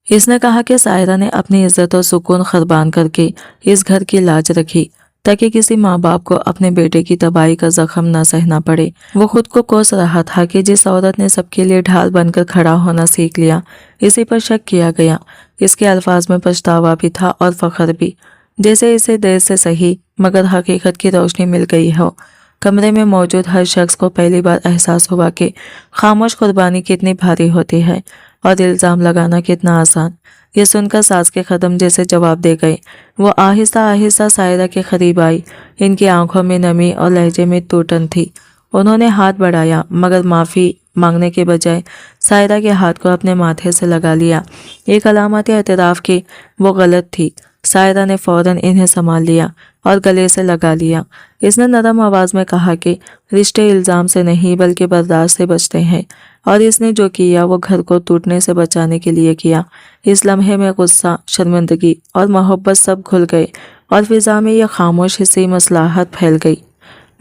इसने कहा कि सायरा ने अपनी इज्जत और सुकून कुर्बान करके इस घर की लाज रखी ताकि किसी माँ बाप को अपने बेटे की तबाही का जख्म न सहना पड़े। वो खुद को कोस रहा था कि जिस औरत ने सबके लिए ढाल बनकर खड़ा होना सीख लिया, इसी पर शक किया गया। इसके अल्फाज में पछतावा भी था और फख्र भी, जैसे इसे देर से सही मगर हकीकत की रोशनी मिल गई हो। कमरे में मौजूद हर शख्स को पहली बार एहसास हुआ कि खामोश कुर्बानी कितनी भारी होती है और इल्ज़ाम लगाना कितना आसान। ये सुनकर सास के कदम जैसे जवाब दे गए। वो आहिस्ता आहिस्ता सायरा के करीब आई। इनकी आंखों में नमी और लहजे में टूटन थी। उन्होंने हाथ बढ़ाया मगर माफ़ी मांगने के बजाय सायरा के हाथ को अपने माथे से लगा लिया, एक अलामत एतराफ़ की वो गलत थी। सायरा ने फौरन इन्हें संभाल लिया और गले से लगा लिया। इसने नरम आवाज़ में कहा कि रिश्ते इल्ज़ाम से नहीं बल्कि बर्दाश्त से बचते हैं, और इसने जो किया वो घर को टूटने से बचाने के लिए किया। इस लम्हे में गुस्सा, शर्मिंदगी और मोहब्बत सब घुल गए और फिज़ा में यह खामोश हिस्सी मसलाहत फैल गई,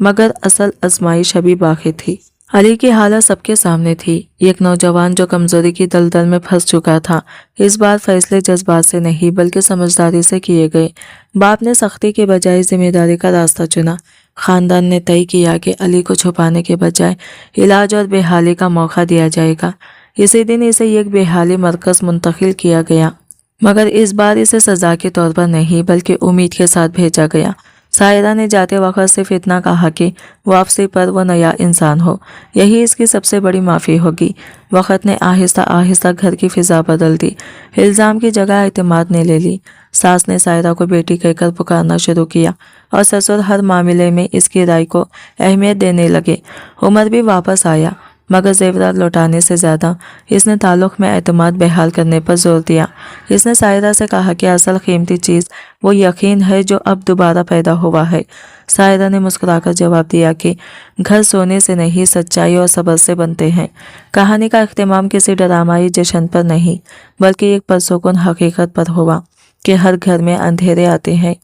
मगर असल आजमाइश अभी बाकी थी। अली की हालत सबके सामने थी। एक नौजवान जो कमजोरी की दलदल में फंस चुका था। इस बार फैसले जज्बात से नहीं बल्कि समझदारी से किए गए। बाप ने सख्ती के बजाय जिम्मेदारी का रास्ता चुना। खानदान ने तय किया कि अली को छुपाने के बजाय इलाज और बेहाली का मौका दिया जाएगा। इसी दिन इसे एक बेहाली मरकज़ मुंतकिल किया गया, मगर इस बार इसे सज़ा के तौर पर नहीं बल्कि उम्मीद के साथ भेजा गया। सायरा ने जाते वक्त सिर्फ इतना कहा कि वापसी पर वो नया इंसान हो, यही इसकी सबसे बड़ी माफ़ी होगी। वक्त ने आहिस्ता आहिस्ता घर की फिजा बदल दी। इल्ज़ाम की जगह एतमाद ने ले ली। सास ने सायरा को बेटी कहकर पुकारना शुरू किया और ससुर हर मामले में इसकी राय को अहमियत देने लगे। उमर भी वापस आया, मगर जेवरात लौटाने से ज़्यादा इसने ताल्लुक़ में एतमाद बहाल करने पर जोर दिया। इसने सायरा से कहा कि असल कीमती चीज़ वो यकीन है जो अब दोबारा पैदा हुआ है। सायरा ने मुस्कुराकर जवाब दिया कि घर सोने से नहीं, सच्चाई और सब्र से बनते हैं। कहानी का इख्तिमाम किसी ड्रामाई जश्न पर नहीं, बल्कि एक पुरसुकून हकीकत पर हुआ कि हर घर में अंधेरे आते हैं,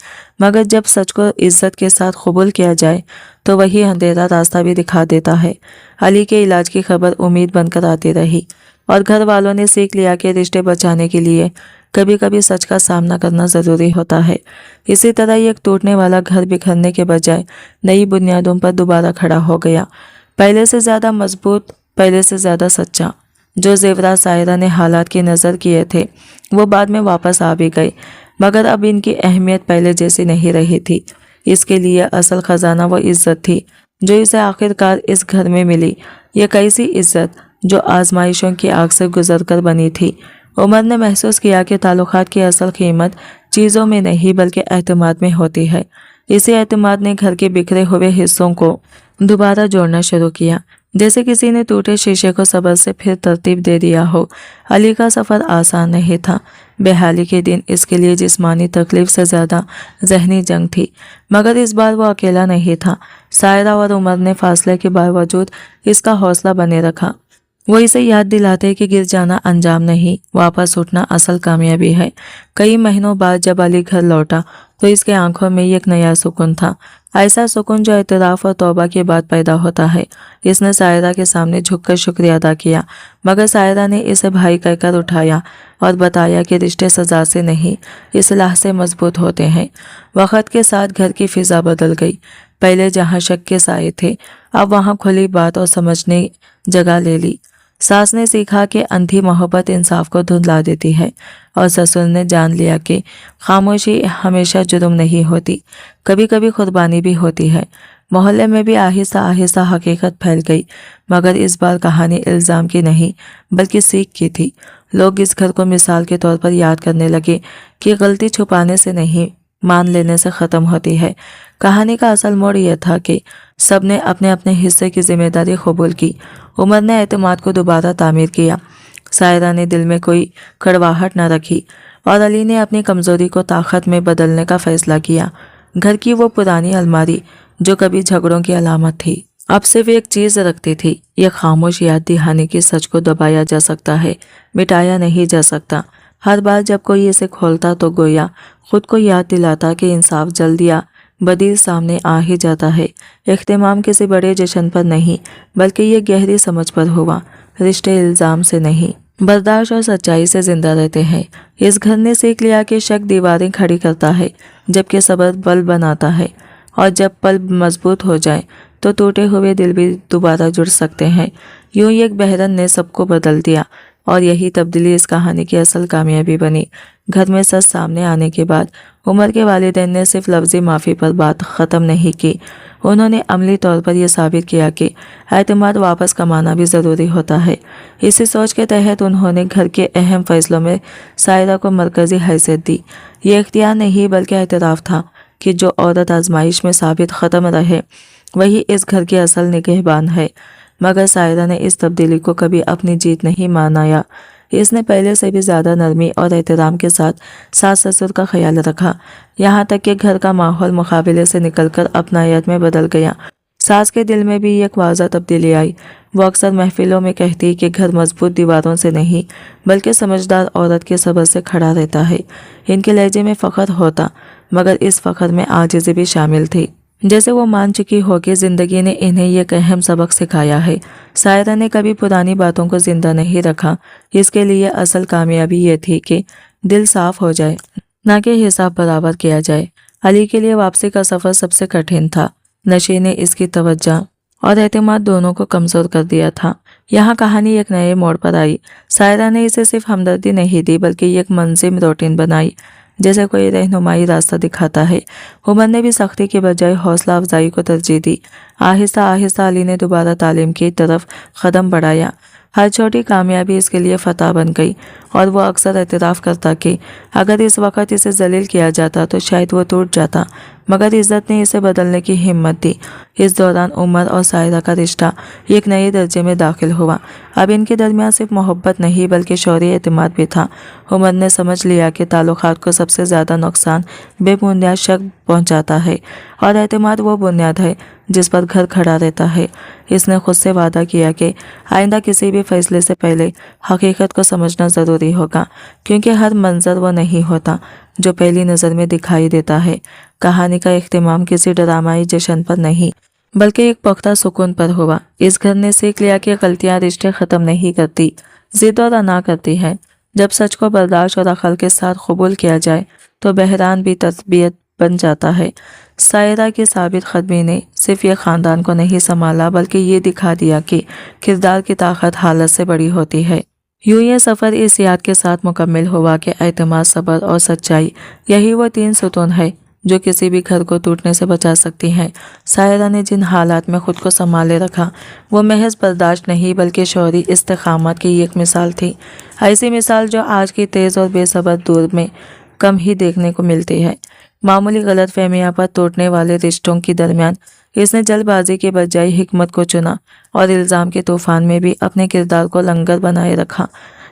मगर जब सच को इज्जत के साथ कबूल किया जाए तो वही अंधेरा रास्ता भी दिखा देता है। अली के इलाज की खबर उम्मीद बनकर आती रही और घर वालों ने सीख लिया कि रिश्ते बचाने के लिए कभी कभी सच का सामना करना ज़रूरी होता है। इसी तरह एक टूटने वाला घर बिखरने के बजाय नई बुनियादों पर दोबारा खड़ा हो गया, पहले से ज़्यादा मजबूत, पहले से ज़्यादा सच्चा। जो जेवरात सायरा ने हालात की नज़र किए थे वो बाद में वापस आ भी गए, मगर अब इनकी अहमियत पहले जैसी नहीं रही थी। इसके लिए असल ख़जाना वो इज़्ज़त थी जो इसे आखिरकार इस घर में मिली। ये कैसी इज़्ज़त जो आजमाइशों की आग से गुजर कर बनी थी। उमर ने महसूस किया कि ताल्लुकात की असल कीमत चीज़ों में नहीं बल्कि एतमाद में होती है। इसी एतमाद ने घर के बिखरे हुए हिस्सों को दोबारा जोड़ना शुरू किया, जैसे किसी ने टूटे शीशे को सब्र से फिर तरतीब दे दिया हो। अली का सफ़र आसान नहीं था। बेहाली के दिन इसके लिए जिस्मानी तकलीफ से ज़्यादा जहनी जंग थी, मगर इस बार वो अकेला नहीं था। सायरा और उमर ने फासले के बावजूद इसका हौसला बने रखा। वो इसे याद दिलाते कि गिर जाना अंजाम नहीं, वापस उठना असल कामयाबी है। कई महीनों बाद जब अली घर लौटा तो इसके आंखों में एक नया सुकून था, ऐसा सुकून जो इतराफ़ और तौबा के बाद पैदा होता है। इसने सायरा के सामने झुककर शुक्रिया अदा किया, मगर सायरा ने इसे भाई कहकर उठाया और बताया कि रिश्ते सज़ा से नहीं, इस्लाह से मजबूत होते हैं। वक़्त के साथ घर की फ़िज़ा बदल गई। पहले जहाँ शक के साए थे, अब वहाँ खुली बात और समझ ने जगह ले ली। सास ने सीखा कि अंधी मोहब्बत इंसाफ को धुंधला देती है, और ससुर ने जान लिया कि खामोशी हमेशा जुर्म नहीं होती, कभी कभी कुर्बानी भी होती है। मोहल्ले में भी आहिस्ता आहिस्ता हकीकत फैल गई, मगर इस बार कहानी इल्ज़ाम की नहीं बल्कि सीख की थी। लोग इस घर को मिसाल के तौर पर याद करने लगे कि गलती छुपाने से नहीं, मान लेने से ख़त्म होती है। कहानी का असल मोड़ यह था कि सब ने अपने अपने हिस्से की जिम्मेदारी कबूल की। उमर ने एतमाद को दोबारा तामीर किया, सायरा ने दिल में कोई कड़वाहट न रखी, और अली ने अपनी कमज़ोरी को ताकत में बदलने का फैसला किया। घर की वो पुरानी अलमारी जो कभी झगड़ों की अलामत थी, अब सिर्फ एक चीज़ रखती थी, यह खामोश याद दहानी की सच को दबाया जा सकता है, मिटाया नहीं जा सकता। हर बार जब कोई इसे खोलता तो गोया खुद को याद दिलाता कि इंसाफ जल्द या बदील सामने आ ही जाता है। इख्तिमाम किसी बड़े जश्न पर नहीं बल्कि ये गहरी समझ पर हुआ, रिश्ते इल्ज़ाम से नहीं बर्दाश्त और सच्चाई से जिंदा रहते हैं। इस घर ने सीख लिया कि शक दीवारें खड़ी करता है जबकि सब्र बल बनाता है, और जब पल मजबूत हो जाए तो टूटे हुए दिल भी दोबारा जुड़ सकते हैं। यूं ही एक बहरन ने सबको बदल दिया, और यही तब्दीली इस कहानी की असल कामयाबी बनी। घर में सच सामने आने के बाद उमर के वालिदैन ने सिर्फ लफ्ज़ी माफ़ी पर बात ख़त्म नहीं की, उन्होंने अमली तौर पर यह साबित किया कि एतमाद वापस कमाना भी ज़रूरी होता है। इसी सोच के तहत उन्होंने घर के अहम फैसलों में सायरा को मरकज़ी हैसियत दी। ये इख्तियार नहीं बल्कि एतराफ़ था कि जो औरत आजमाइश में साबित ख़त्म रहे वही इस घर की असल निगहबान है। मगर सायरा ने इस तब्दीली को कभी अपनी जीत नहीं माना। इसने पहले से भी ज़्यादा नरमी और एहतराम के साथ सास ससुर का ख्याल रखा, यहाँ तक कि घर का माहौल मुकाबले से निकलकर अपनायत में बदल गया। सास के दिल में भी एक वाज़ा तब्दीली आई। वो अक्सर महफिलों में कहती कि घर मजबूत दीवारों से नहीं बल्कि समझदार औरत के सब्र से खड़ा रहता है। इनके लहजे में फ़ख्र होता, मगर इस फ़ख्र में आजिज़ी भी शामिल थी, जैसे वो मान चुकी हो कि ज़िंदगी ने इन्हें एक अहम सबक सिखाया है। सायरा ने कभी पुरानी बातों को ज़िंदा नहीं रखा। इसके लिए असल कामयाबी ये थी कि दिल साफ हो जाए, ना कि हिसाब बराबर किया जाए। अली के लिए वापसी का सफ़र सबसे कठिन था। नशे ने इसकी तवज्जो और एतमाद दोनों को कमज़ोर कर दिया था। यहाँ कहानी एक नए मोड़ पर आई। सायरा ने इसे सिर्फ हमदर्दी नहीं दी बल्कि एक मंजिम रूटीन बनाई। जैसे कोई रहनुमाई रास्ता दिखाता है। उमर ने भी सख्ती के बजाय हौसला अफजाई को तरजीह दी। आहिस्ता आहिस्ता अली ने दोबारा तालीम की तरफ कदम बढ़ाया। हर छोटी कामयाबी इसके लिए फतह बन गई और वो अक्सर एतराफ़ करता कि अगर इस वक्त इसे जलील किया जाता तो शायद वो टूट जाता, मगर इज़्ज़त ने इसे बदलने की हिम्मत दी। इस दौरान उमर और सायरा का रिश्ता एक नए दर्जे में दाखिल हुआ। अब इनके दरमियान सिर्फ मोहब्बत नहीं बल्कि शौरी एतमाद भी था। उमर ने समझ लिया कि ताल्लुकात को सबसे ज़्यादा नुकसान बेबुनियाद शक पहुंचाता है और एतमाद वो बुनियाद है जिस पर घर खड़ा रहता है। इसने खुद से वादा किया कि आइंदा किसी भी फैसले से पहले हकीकत को समझना ज़रूरी होगा, क्योंकि हर मंजर वो नहीं होता जो पहली नज़र में दिखाई देता है। कहानी का इख्तिमाम किसी ड्रामाई जश्न पर नहीं बल्कि एक पुख्ता सुकून पर हुआ। इस घर ने सीख लिया कि गलतियाँ रिश्ते ख़त्म नहीं करती, जिद और अना करती है। जब सच को बर्दाश्त और अक़ल के साथ कबूल किया जाए तो बहरान भी तरबियत बन जाता है। सायरा की साबित कदमी ने सिर्फ ये ख़ानदान को नहीं संभाला बल्कि ये दिखा दिया कि किरदार की ताकत हालत से बड़ी होती है। यूं ये सफ़र इस याद के साथ मुकम्मल हुआ कि एतमाद, सब्र और सच्चाई, यही वो 3 सुतून है जो किसी भी घर को टूटने से बचा सकती हैं। सायरा ने जिन हालात में खुद को संभाले रखा वो महज बर्दाश्त नहीं बल्कि शौरी इस्तिक़ामत की एक मिसाल थी। ऐसी मिसाल जो आज की तेज़ और बेसब्र दौर में कम ही देखने को मिलती है। मामूली गलतफहमियां पर टूटने वाले रिश्तों के दरमियान इसने जल्दबाजी के बजाय हिकमत को चुना और इल्ज़ाम के तूफान में भी अपने किरदार को लंगर बनाए रखा।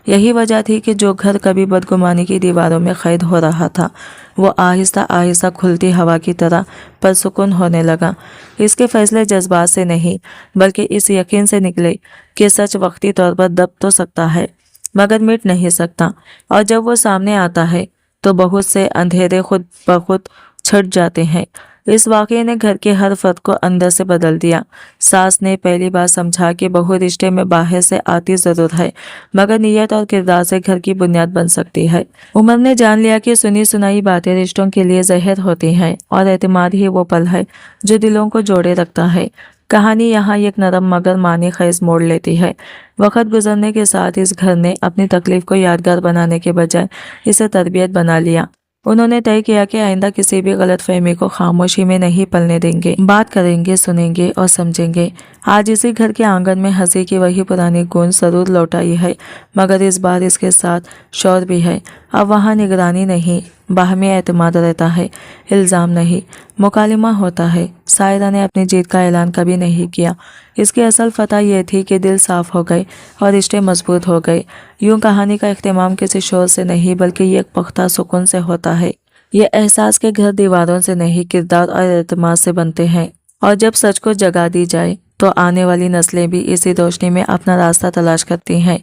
यही वजह थी कि जो घर कभी बदगुमानी की दीवारों में कैद हो रहा था वो आहिस्ता आहिस्ता खुलती हवा की तरह परसुकून होने लगा। इसके फैसले जज्बात से नहीं बल्कि इस यकीन से निकले कि सच वक्ती तौर पर दब तो सकता है मगर मिट नहीं सकता, और जब वो सामने आता है तो बहुत से अंधेरे खुद ब खुद छट जाते हैं। इस वाक़ये ने घर के हर फर्द को अंदर से बदल दिया। सास ने पहली बार समझा कि बहू रिश्ते में बाहर से आती ज़रूर है मगर नीयत और किरदार से घर की बुनियाद बन सकती है। उमर ने जान लिया कि सुनी सुनाई बातें रिश्तों के लिए जहर होती हैं और एतमाद ही वो पल है जो दिलों को जोड़े रखता है। कहानी यहाँ एक नरम मगर मानी खैज मोड़ लेती है। वक्त गुजरने के साथ इस घर ने अपनी तकलीफ को यादगार बनाने के बजाय इसे तरबियत बना लिया। उन्होंने तय किया कि आइंदा किसी भी गलतफहमी को खामोशी में नहीं पलने देंगे, बात करेंगे, सुनेंगे और समझेंगे। आज इसी घर के आंगन में हंसी की वही पुरानी गूंज जरूर लौट आई है मगर इस बार इसके साथ शौर भी है। अब वहाँ निगरानी नहीं, बाहमी एतमाद रहता है, इल्ज़ाम नहीं, मुकालिमा होता है। सायरा ने अपनी जीत का ऐलान कभी नहीं किया। इसकी असल फतह यह थी कि दिल साफ हो गए और रिश्ते मजबूत हो गए। यूं कहानी का इख्तिमाम किसी शोर से नहीं बल्कि एक पुख्ता सुकून से होता है। ये एहसास के घर दीवारों से नहीं किरदार और एतमाद से बनते हैं, और जब सच को जगा दी जाए तो आने वाली नस्लें भी इसी रोशनी में अपना रास्ता तलाश करती हैं।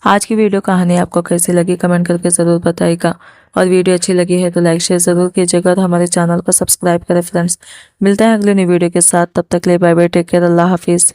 आज की वीडियो कहानी आपको कैसी लगी कमेंट करके ज़रूर बताइएगा, और वीडियो अच्छी लगी है तो लाइक शेयर ज़रूर कीजिएगा और हमारे चैनल को सब्सक्राइब करें फ्रेंड्स। मिलते हैं अगले नई वीडियो के साथ, तब तक ले बाय बाय, टेक केयर, अल्लाह हाफिज़।